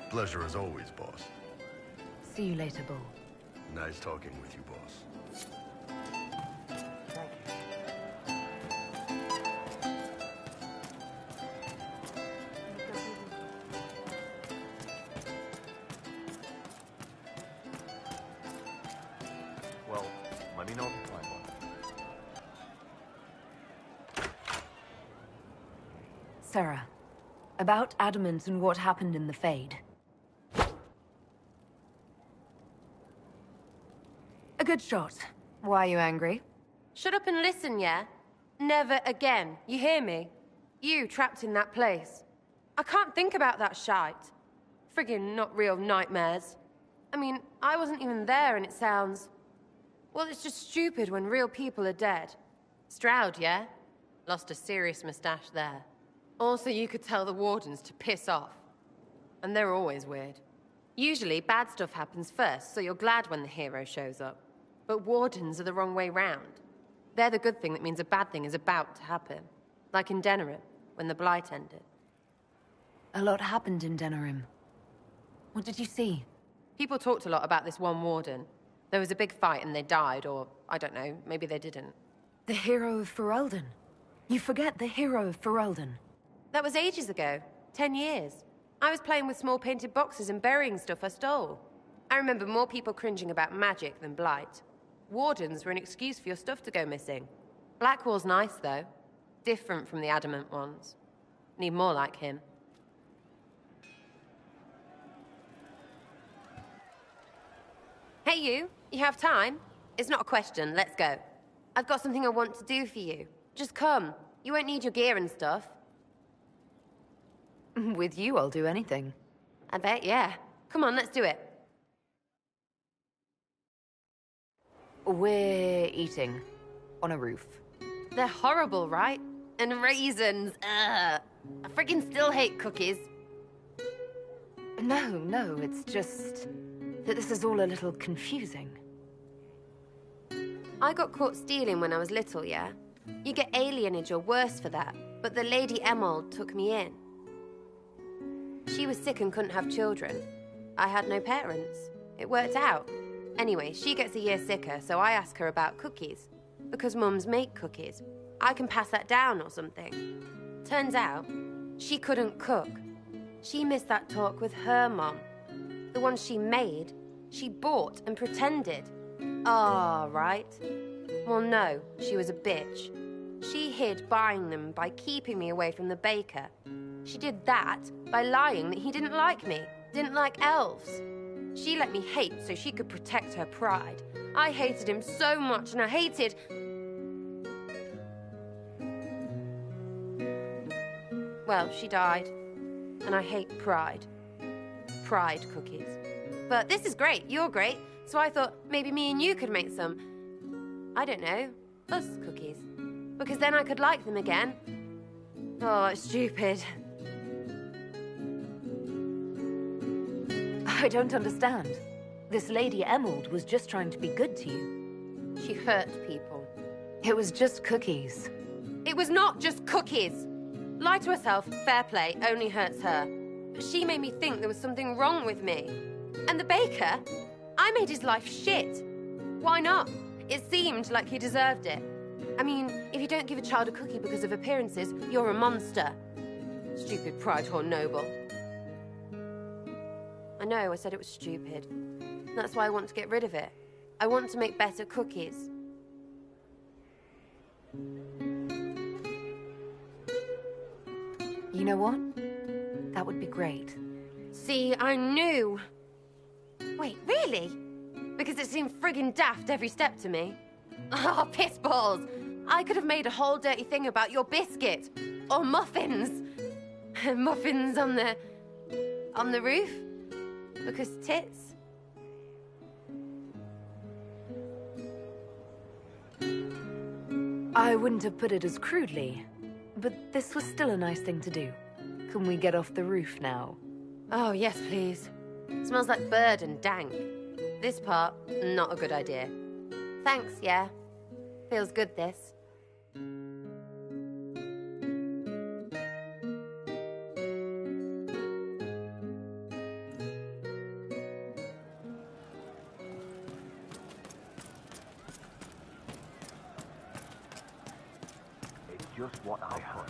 Pleasure as always, boss. See you later, Bull. Nice talking with you, boss. Well, let me know if you find one. Sarah, about Adamant and what happened in the Fade. A good shot. Why are you angry? Shut up and listen, yeah? Never again, you hear me? You trapped in that place. I can't think about that shite. Friggin' not real nightmares. I mean, I wasn't even there and it sounds... Well, it's just stupid when real people are dead. Stroud, yeah? Lost a serious moustache there. Also, you could tell the wardens to piss off. And they're always weird. Usually, bad stuff happens first, so you're glad when the hero shows up. But wardens are the wrong way round. They're the good thing that means a bad thing is about to happen. Like in Denerim, when the Blight ended. A lot happened in Denerim. What did you see? People talked a lot about this one warden. There was a big fight and they died, or, I don't know, maybe they didn't. The hero of Ferelden. You forget the hero of Ferelden. That was ages ago. 10 years. I was playing with small painted boxes and burying stuff I stole. I remember more people cringing about magic than Blight. Wardens were an excuse for your stuff to go missing. Blackwall's nice, though. Different from the adamant ones. Need more like him. Hey, you. You have time? It's not a question. Let's go. I've got something I want to do for you. Just come. You won't need your gear and stuff. With you, I'll do anything. I bet, yeah. Come on, let's do it. We're eating. On a roof. They're horrible, right? And raisins. Ugh. I freaking still hate cookies. No, it's just... that this is all a little confusing. I got caught stealing when I was little, yeah? You get alienage or worse for that, but the Lady Emerald took me in. She was sick and couldn't have children. I had no parents. It worked out. Anyway, she gets a year sicker, so I ask her about cookies. Because mums make cookies. I can pass that down or something. Turns out, she couldn't cook. She missed that talk with her mom. The one she made, she bought and pretended. Ah, right. Well, no, she was a bitch. She hid buying them by keeping me away from the baker. She did that by lying that he didn't like me, didn't like elves. She let me hate so she could protect her pride. I hated him so much, and I hated... Well, she died. And I hate pride. Pride cookies. But this is great, you're great. So I thought maybe me and you could make some, I don't know, us cookies. Because then I could like them again. Oh, it's stupid. I don't understand. This Lady Emerald was just trying to be good to you. She hurt people. It was just cookies. It was not just cookies. Lie to herself, fair play, only hurts her. But she made me think there was something wrong with me. And the baker? I made his life shit. Why not? It seemed like he deserved it. I mean, if you don't give a child a cookie because of appearances, you're a monster. Stupid pride whore noble. I know, I said it was stupid. That's why I want to get rid of it. I want to make better cookies. You know what? That would be great. See, I knew. Wait, really? Because it seemed friggin' daft every step to me. Oh, piss balls! I could have made a whole dirty thing about your biscuit. Or muffins. Muffins on the roof. Because tits. I wouldn't have put it as crudely, but this was still a nice thing to do. Can we get off the roof now? Oh, yes, please. Smells like bird and dank. This part, not a good idea. Thanks, yeah. Feels good, this. just what I heard.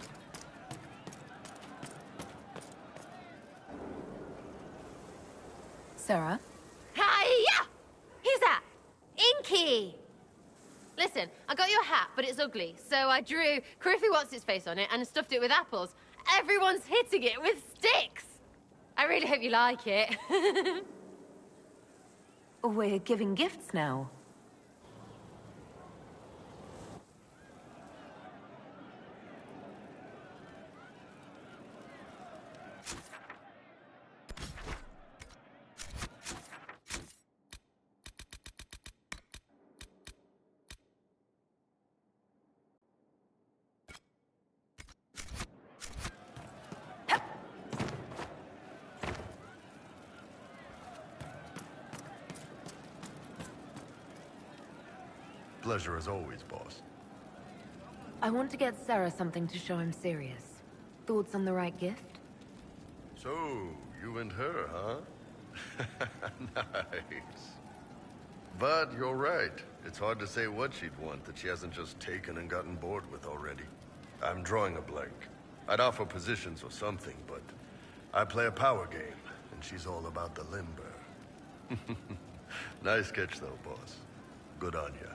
Sarah? Hiya! Who's that? Inky! Listen, I got you a hat, but it's ugly, so I drew Coryphy What's-Its-Face on it and stuffed it with apples. Everyone's hitting it with sticks! I really hope you like it. We're giving gifts now. Pleasure as always, boss. I want to get Sarah something to show I'm serious. Thoughts on the right gift? So, you and her, huh? Nice. But you're right. It's hard to say what she'd want that she hasn't just taken and gotten bored with already. I'm drawing a blank. I'd offer positions or something, but I play a power game, and she's all about the limber. Nice catch, though, boss. Good on ya.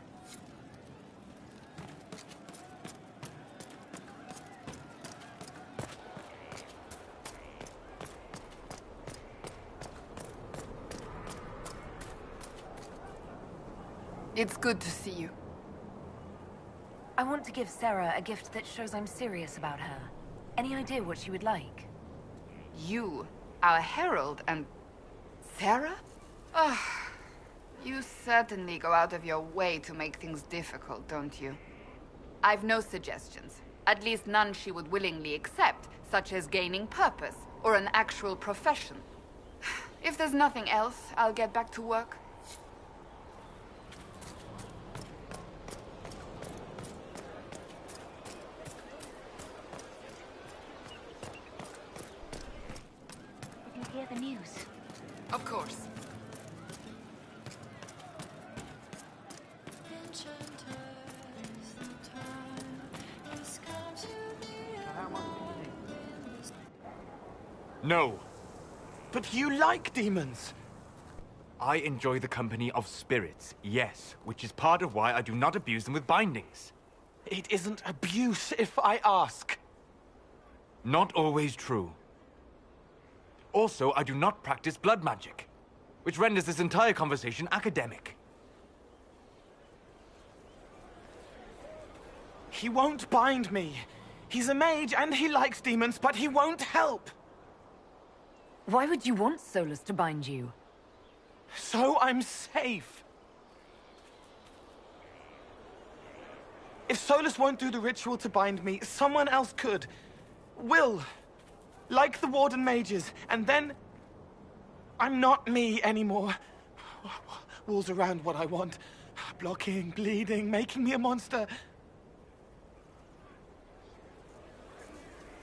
It's good to see you. I want to give Sarah a gift that shows I'm serious about her. Any idea what she would like? You, our herald, and Sarah? Ah, you certainly go out of your way to make things difficult, don't you? I've no suggestions. At least none she would willingly accept, such as gaining purpose, or an actual profession. If there's nothing else, I'll get back to work. Hear the news. Of course. No. But you like demons! I enjoy the company of spirits, yes, which is part of why I do not abuse them with bindings. It isn't abuse if I ask. Not always true. Also, I do not practice blood magic, which renders this entire conversation academic. He won't bind me. He's a mage and he likes demons, but he won't help. Why would you want Solus to bind you? So I'm safe. If Solus won't do the ritual to bind me, someone else could. Will. Like the Warden mages, and then I'm not me anymore. Walls around what I want. Blocking, bleeding, making me a monster.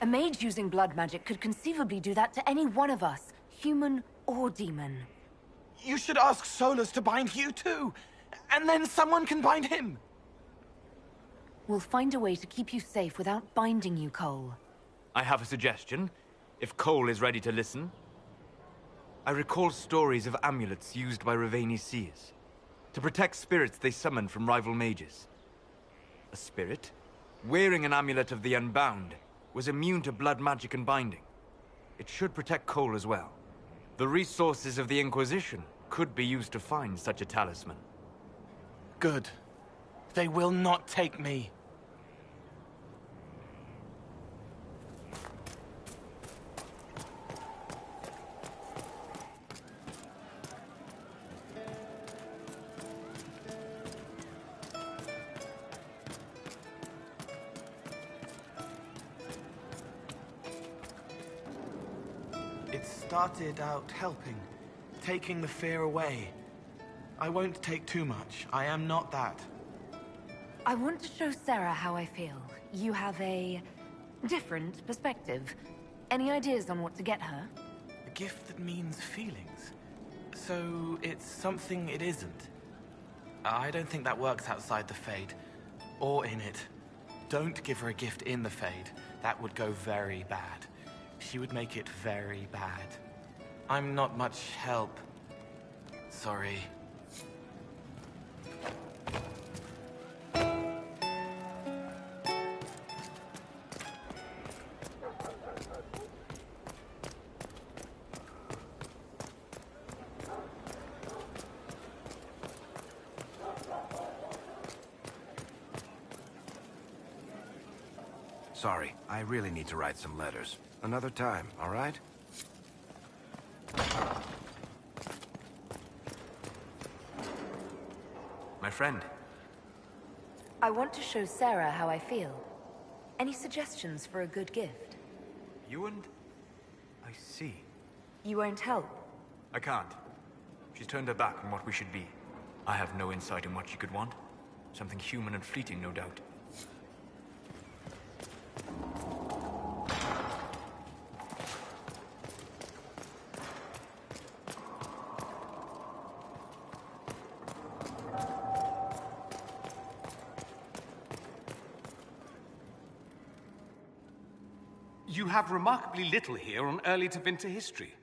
A mage using blood magic could conceivably do that to any one of us, human or demon. You should ask Solus to bind you too, and then someone can bind him. We'll find a way to keep you safe without binding you, Cole. I have a suggestion, if Cole is ready to listen. I recall stories of amulets used by Raveni seers to protect spirits they summoned from rival mages. A spirit, wearing an amulet of the Unbound, was immune to blood magic and binding. It should protect Cole as well. The resources of the Inquisition could be used to find such a talisman. Good. They will not take me. It started out helping, taking the fear away. I won't take too much. I am not that. I want to show Sarah how I feel. You have a different perspective. Any ideas on what to get her? A gift that means feelings. So it's something it isn't. I don't think that works outside the Fade. Or in it. Don't give her a gift in the Fade. That would go very bad. She would make it very bad. I'm not much help. Sorry. Sorry, I really need to write some letters. Another time, all right? My friend. I want to show Sarah how I feel. Any suggestions for a good gift? You and... I see. You won't help? I can't. She's turned her back on what we should be. I have no insight in what she could want. Something human and fleeting, no doubt. You have remarkably little here on early Tevinter history.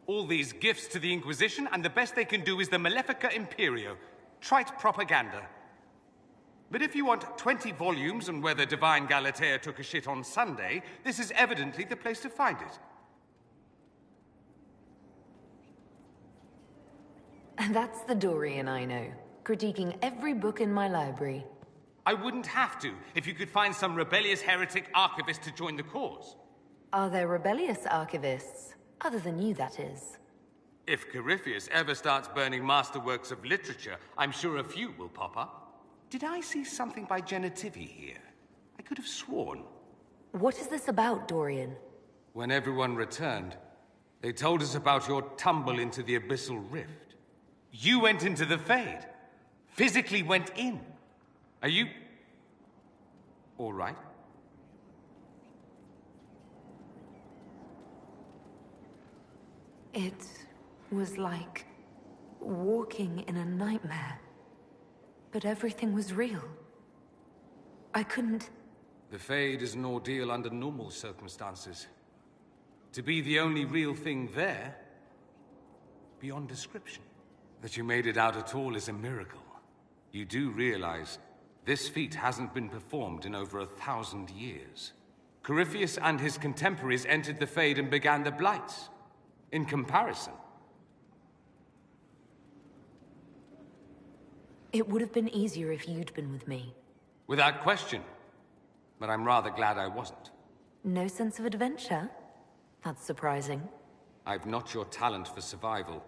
All these gifts to the Inquisition, and the best they can do is the Malefica Imperio. Trite propaganda. But if you want 20 volumes on whether Divine Galatea took a shit on Sunday, this is evidently the place to find it. And that's the Dorian I know, critiquing every book in my library. I wouldn't have to, if you could find some rebellious heretic archivist to join the cause. Are there rebellious archivists? Other than you, that is. If Corypheus ever starts burning masterworks of literature, I'm sure a few will pop up. Did I see something by Genitivy here? I could have sworn. What is this about, Dorian? When everyone returned, they told us about your tumble into the Abyssal Rift. You went into the Fade. Physically went in. Are you... all right? It was like walking in a nightmare. But everything was real. I couldn't... The Fade is an ordeal under normal circumstances. To be the only real thing there, beyond description. That you made it out at all is a miracle. You do realize this feat hasn't been performed in over 1,000 years. Corypheus and his contemporaries entered the Fade and began the Blights. In comparison... It would have been easier if you'd been with me. Without question. But I'm rather glad I wasn't. No sense of adventure? That's surprising. I've not your talent for survival.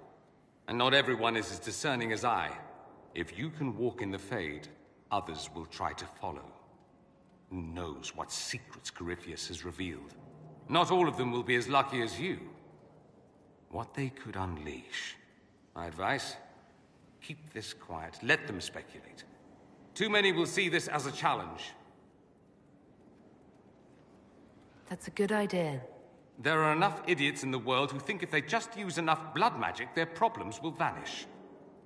And not everyone is as discerning as I. If you can walk in the Fade, others will try to follow. Who knows what secrets Corypheus has revealed? Not all of them will be as lucky as you. What they could unleash. My advice? Keep this quiet. Let them speculate. Too many will see this as a challenge. That's a good idea. There are enough idiots in the world who think if they just use enough blood magic, their problems will vanish.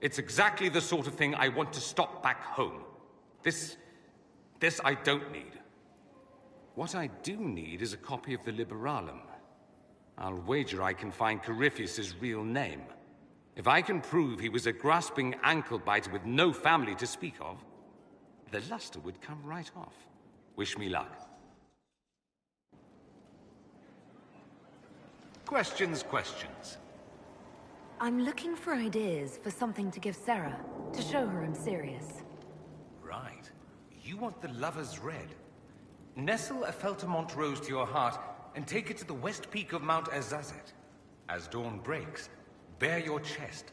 It's exactly the sort of thing I want to stop back home. This I don't need. What I do need is a copy of the Liberalum. I'll wager I can find Corypheus's real name. If I can prove he was a grasping ankle-biter with no family to speak of, the luster would come right off. Wish me luck. Questions. I'm looking for ideas for something to give Sarah, to show her I'm serious. Right. You want the Lover's Red. Nestle a Feltamont rose to your heart and take it to the west peak of Mount Azazet. As dawn breaks, bare your chest.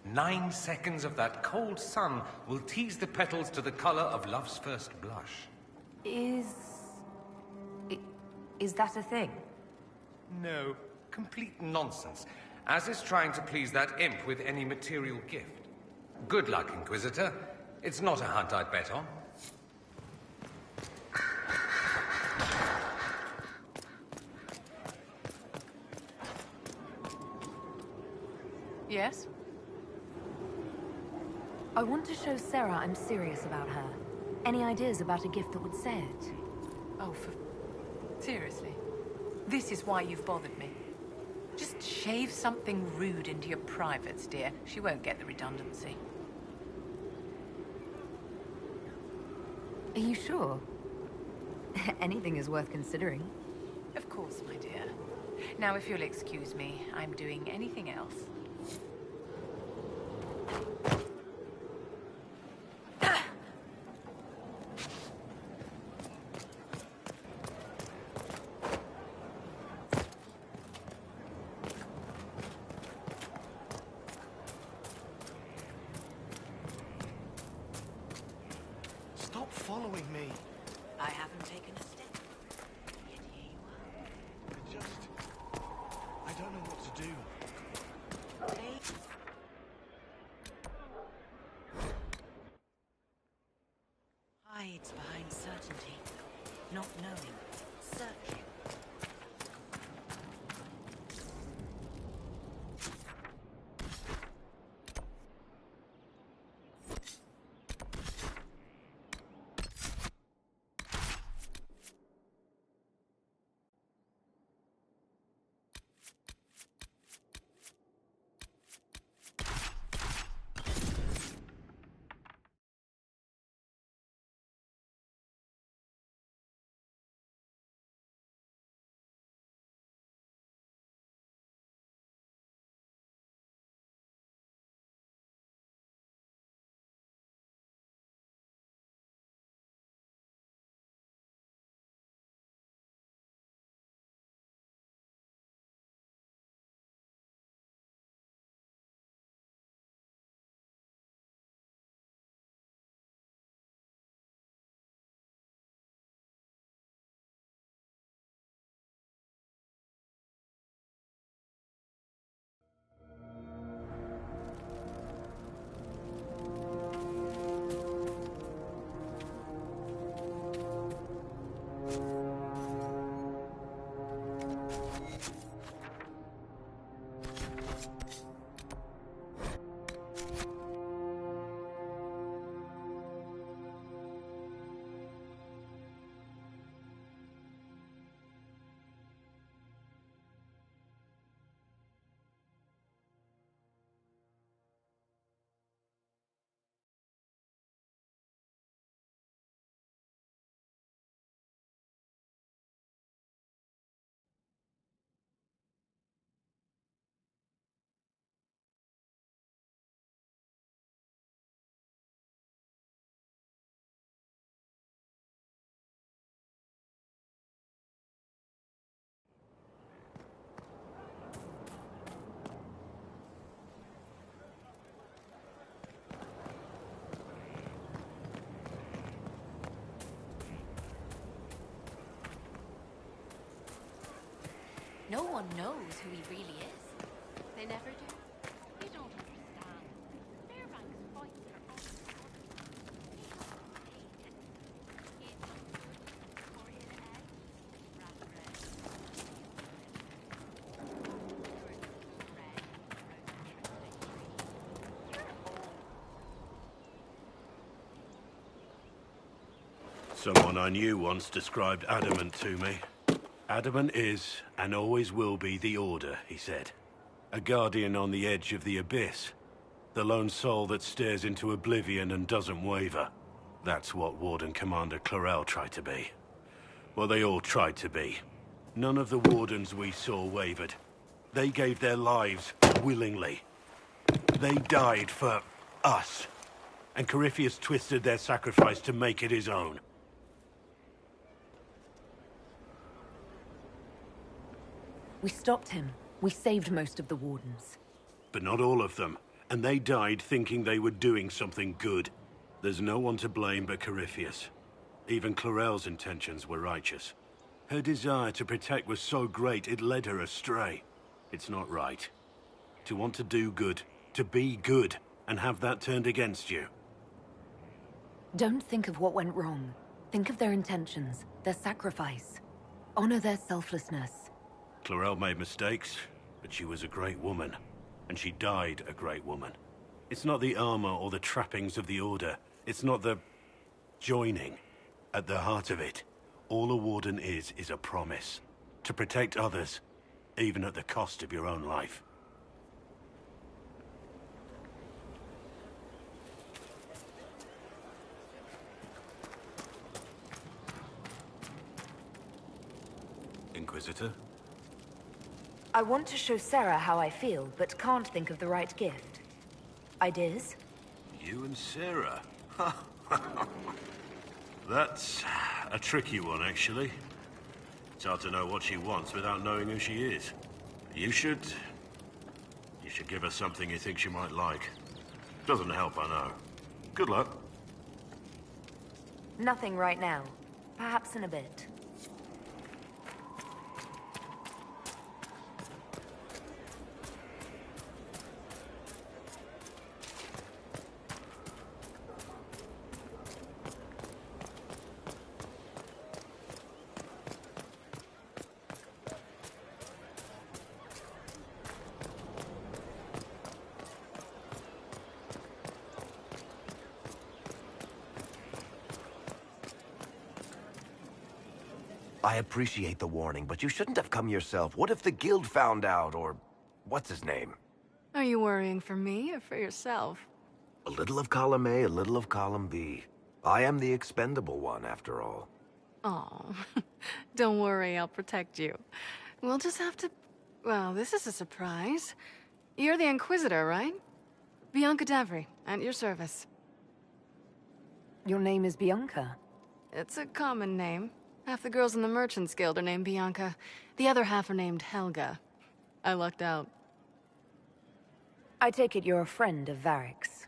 9 seconds of that cold sun will tease the petals to the color of love's first blush. Is that a thing? No, complete nonsense. As is trying to please that imp with any material gift. Good luck, Inquisitor. It's not a hunt I'd bet on. Yes? I want to show Sarah I'm serious about her. Any ideas about a gift that would say it? Oh, seriously? This is why you've bothered me. Just shave something rude into your privates, dear. She won't get the redundancy. Are you sure? Anything is worth considering. Of course, my dear. Now, if you'll excuse me, I'm doing anything else. Stop following me. I haven't taken a step. I don't know what to do. Hides behind certainty, not knowing, searching. No one knows who he really is. They never do. You don't understand. Their ranks fight their own He's not good or in egg. Someone I knew once described adamant to me. Adamant is, and always will be, the Order, he said. A guardian on the edge of the abyss. The lone soul that stares into oblivion and doesn't waver. That's what Warden Commander Clarel tried to be. Well, they all tried to be. None of the Wardens we saw wavered. They gave their lives willingly. They died for us. And Corypheus twisted their sacrifice to make it his own. We stopped him. We saved most of the Wardens. But not all of them. And they died thinking they were doing something good. There's no one to blame but Corypheus. Even Clarel's intentions were righteous. Her desire to protect was so great it led her astray. It's not right. To want to do good, to be good, and have that turned against you. Don't think of what went wrong. Think of their intentions, their sacrifice. Honor their selflessness. Clarel made mistakes, but she was a great woman. And she died a great woman. It's not the armor or the trappings of the Order. It's not the Joining. At the heart of it, all a warden is a promise. To protect others, even at the cost of your own life. Inquisitor? I want to show Sarah how I feel, but can't think of the right gift. Ideas? You and Sarah? That's a tricky one, actually. It's hard to know what she wants without knowing who she is. You should give her something you think she might like. Doesn't help, I know. Good luck. Nothing right now. Perhaps in a bit. I appreciate the warning, but you shouldn't have come yourself. What if the guild found out, or what's his name? Are you worrying for me or for yourself? A little of column A, a little of column B. I am the expendable one, after all. Oh, don't worry, I'll protect you. We'll just have to... Well, this is a surprise. You're the Inquisitor, right? Bianca Davry, at your service. Your name is Bianca? It's a common name. Half the girls in the Merchants Guild are named Bianca. The other half are named Helga. I lucked out. I take it you're a friend of Varric's.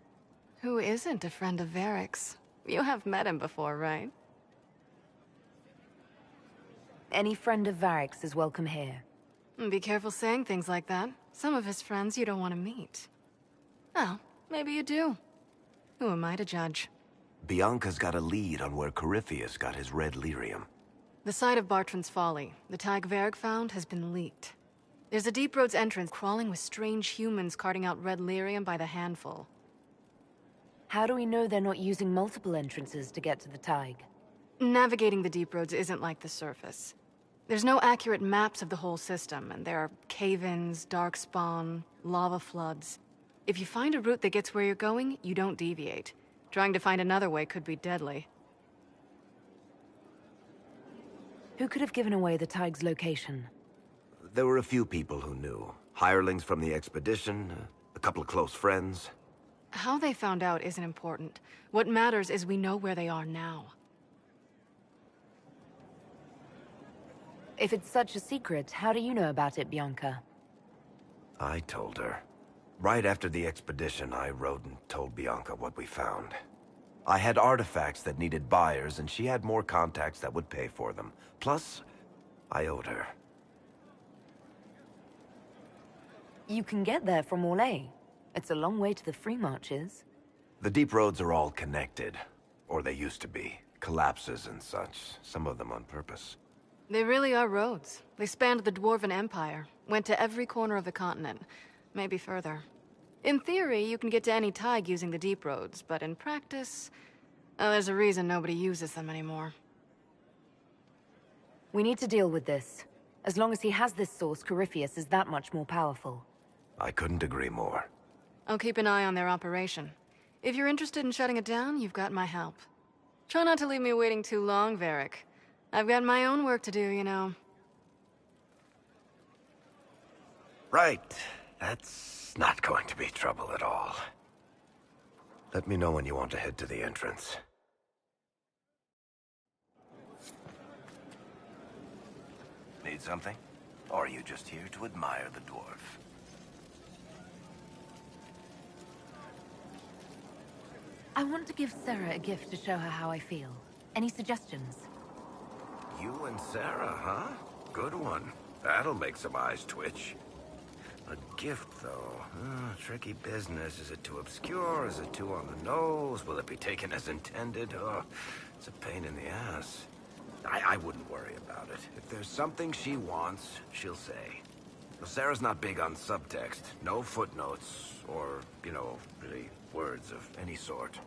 Who isn't a friend of Varric's? You have met him before, right? Any friend of Varric's is welcome here. Be careful saying things like that. Some of his friends you don't want to meet. Oh, maybe you do. Who am I to judge? Bianca's got a lead on where Corypheus got his red lyrium. The site of Bartran's Folly, the tag Varric found, has been leaked. There's a Deep Roads entrance crawling with strange humans carting out red lyrium by the handful. How do we know they're not using multiple entrances to get to the Tig? Navigating the Deep Roads isn't like the surface. There's no accurate maps of the whole system, and there are cave-ins, darkspawn, lava floods. If you find a route that gets where you're going, you don't deviate. Trying to find another way could be deadly. Who could have given away the Tig's location? There were a few people who knew. Hirelings from the expedition, a couple of close friends. How they found out isn't important. What matters is we know where they are now. If it's such a secret, how do you know about it, Bianca? I told her. Right after the expedition, I wrote and told Bianca what we found. I had artifacts that needed buyers, and she had more contacts that would pay for them. Plus, I owed her. You can get there from Orlais. It's a long way to the Free Marches. The deep roads are all connected. Or they used to be. Collapses and such. Some of them on purpose. They really are roads. They spanned the Dwarven Empire. Went to every corner of the continent. Maybe further. In theory, you can get to any Tig using the deep roads, but in practice... there's a reason nobody uses them anymore. We need to deal with this. As long as he has this source, Corypheus is that much more powerful. I couldn't agree more. I'll keep an eye on their operation. If you're interested in shutting it down, you've got my help. Try not to leave me waiting too long, Varric. I've got my own work to do, you know. Right. That's not going to be trouble at all. Let me know when you want to head to the entrance. Need something? Or are you just here to admire the dwarf? I want to give Sarah a gift to show her how I feel. Any suggestions? You and Sarah, huh? Good one. That'll make some eyes twitch. A gift, though. Tricky business. Is it too obscure? Is it too on the nose? Will it be taken as intended? Oh, it's a pain in the ass. I wouldn't worry about it. If there's something she wants, she'll say. Well, Sarah's not big on subtext. No footnotes, or, really, words of any sort.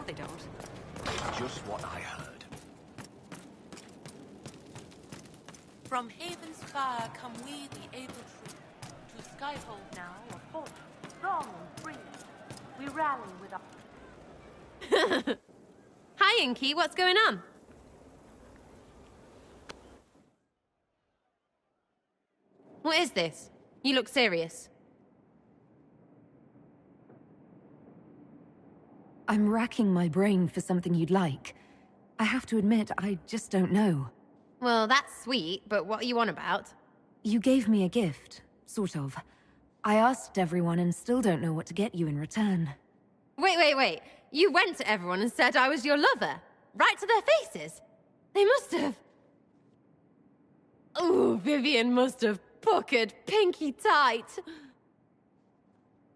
they don't. It's just what I heard. From Haven's fire come we, the able true. To Skyfold now, a force, strong and free. We rally with our... Hi, Inky. What's going on? What is this? You look serious. I'm racking my brain for something you'd like. I have to admit, I just don't know. Well, that's sweet, but what are you on about? You gave me a gift, sort of. I asked everyone and still don't know what to get you in return. Wait. You went to everyone and said I was your lover? Right to their faces? They must have... Ooh, Vivian must have puckered pinky tight.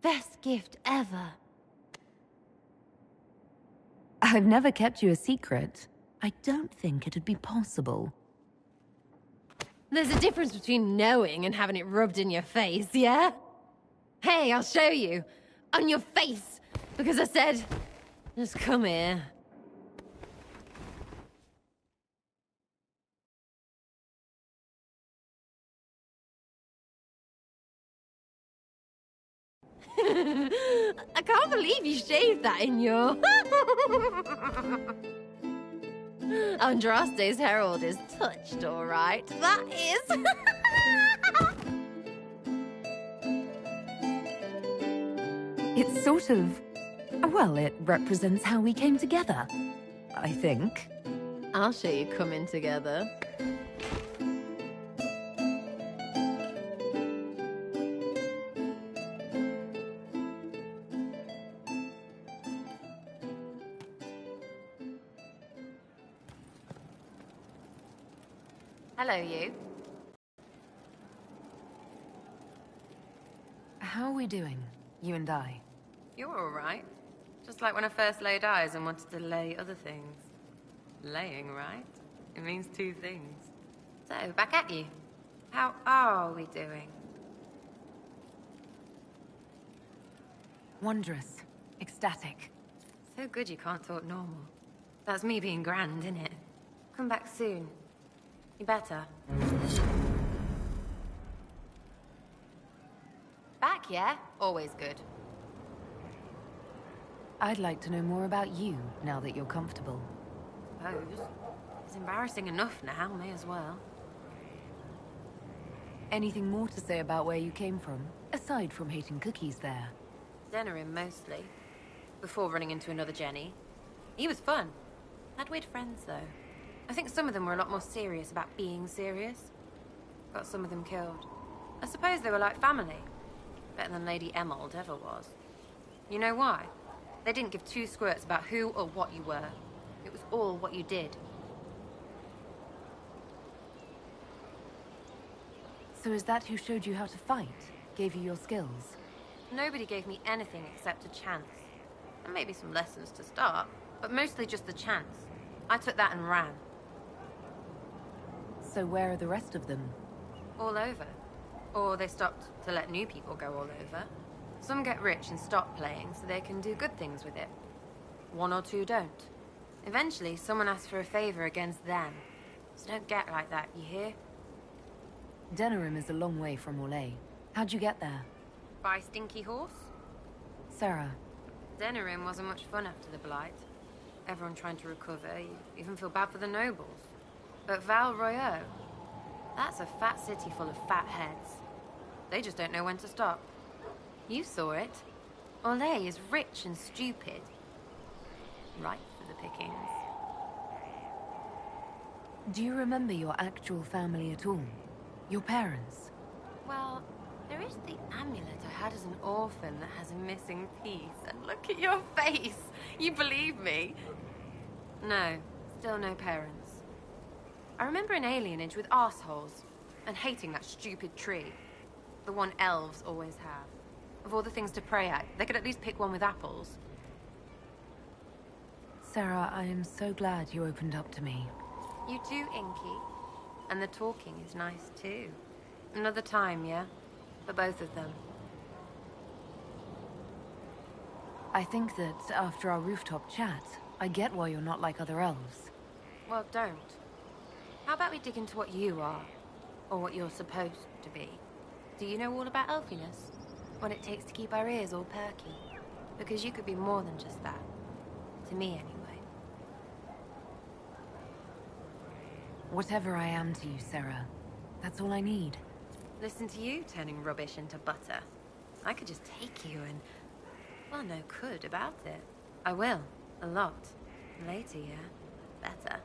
Best gift ever. I've never kept you a secret. I don't think it'd be possible. There's a difference between knowing and having it rubbed in your face, yeah? Hey, I'll show you. On your face. Because I said, just come here. I can't believe you shaved that in your... Andraste's herald is touched, all right. That is... It's sort of... Well, it represents how we came together, I think. I'll show you coming together. Hello, you. How are we doing, you and I? You're all right. Just like when I first laid eyes and wanted to lay other things. Laying, right? It means two things. So, back at you. How are we doing? Wondrous. Ecstatic. So good you can't talk normal. That's me being grand, innit? Come back soon. You better. Back, yeah? Always good. I'd like to know more about you, now that you're comfortable. Suppose. It's embarrassing enough now, may as well. Anything more to say about where you came from, aside from hating cookies there? Denerim, mostly. Before running into another Jenny. He was fun. Had weird friends, though. I think some of them were a lot more serious about being serious. Got some of them killed. I suppose they were like family. Better than Lady Emerald ever was. You know why? They didn't give two squirts about who or what you were. It was all what you did. So is that who showed you how to fight? Gave you your skills? Nobody gave me anything except a chance. And maybe some lessons to start, but mostly just the chance. I took that and ran. So where are the rest of them? All over. Or they stopped to let new people go all over. Some get rich and stop playing so they can do good things with it. One or two don't. Eventually, someone asks for a favor against them. So don't get like that, you hear? Denerim is a long way from Orlais. How'd you get there? By Stinky Horse? Sarah. Denerim wasn't much fun after the Blight. Everyone trying to recover, you even feel bad for the nobles. But Val Royeaux, that's a fat city full of fat heads. They just don't know when to stop. You saw it. Orlais is rich and stupid. Right for the pickings. Do you remember your actual family at all? Your parents? Well, there is the amulet I had as an orphan that has a missing piece. And look at your face! You believe me? No, still no parents. I remember an alienage with arseholes, and hating that stupid tree. The one elves always have. Of all the things to pray at, they could at least pick one with apples. Sarah, I am so glad you opened up to me. You too, Inky. And the talking is nice too. Another time, yeah? For both of them. I think that after our rooftop chat, I get why you're not like other elves. Well, don't. How about we dig into what you are? Or what you're supposed to be? Do you know all about elfiness? What it takes to keep our ears all perky? Because you could be more than just that. To me, anyway. Whatever I am to you, Sarah, that's all I need. Listen to you turning rubbish into butter. I could just take you and... well, no could about it. I will. A lot. Later, yeah? Better.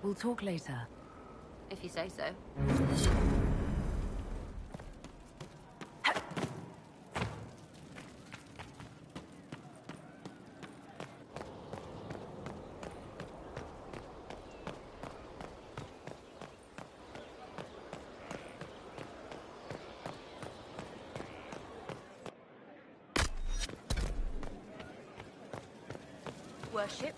We'll talk later. If you say so. Worship.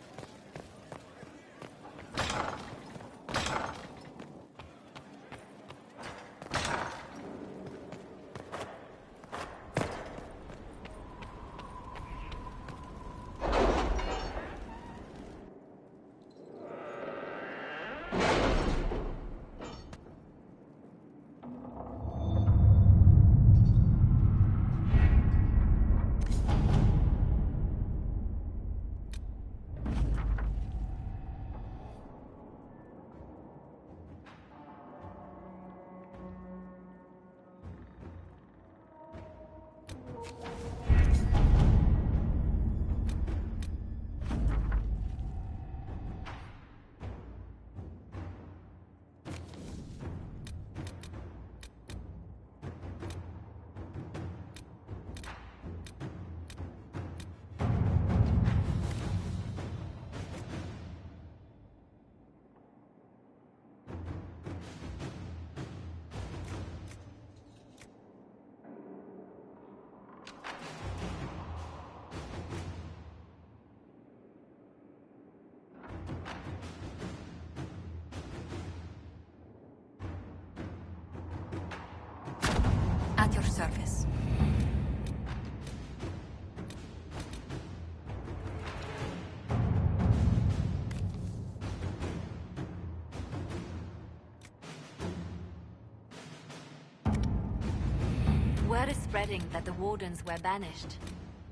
At your service. Word is spreading that the Wardens were banished.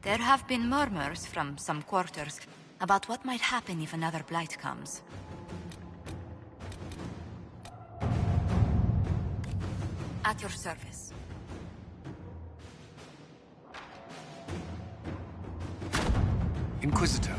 There have been murmurs from some quarters about what might happen if another blight comes. At your service. Inquisitor,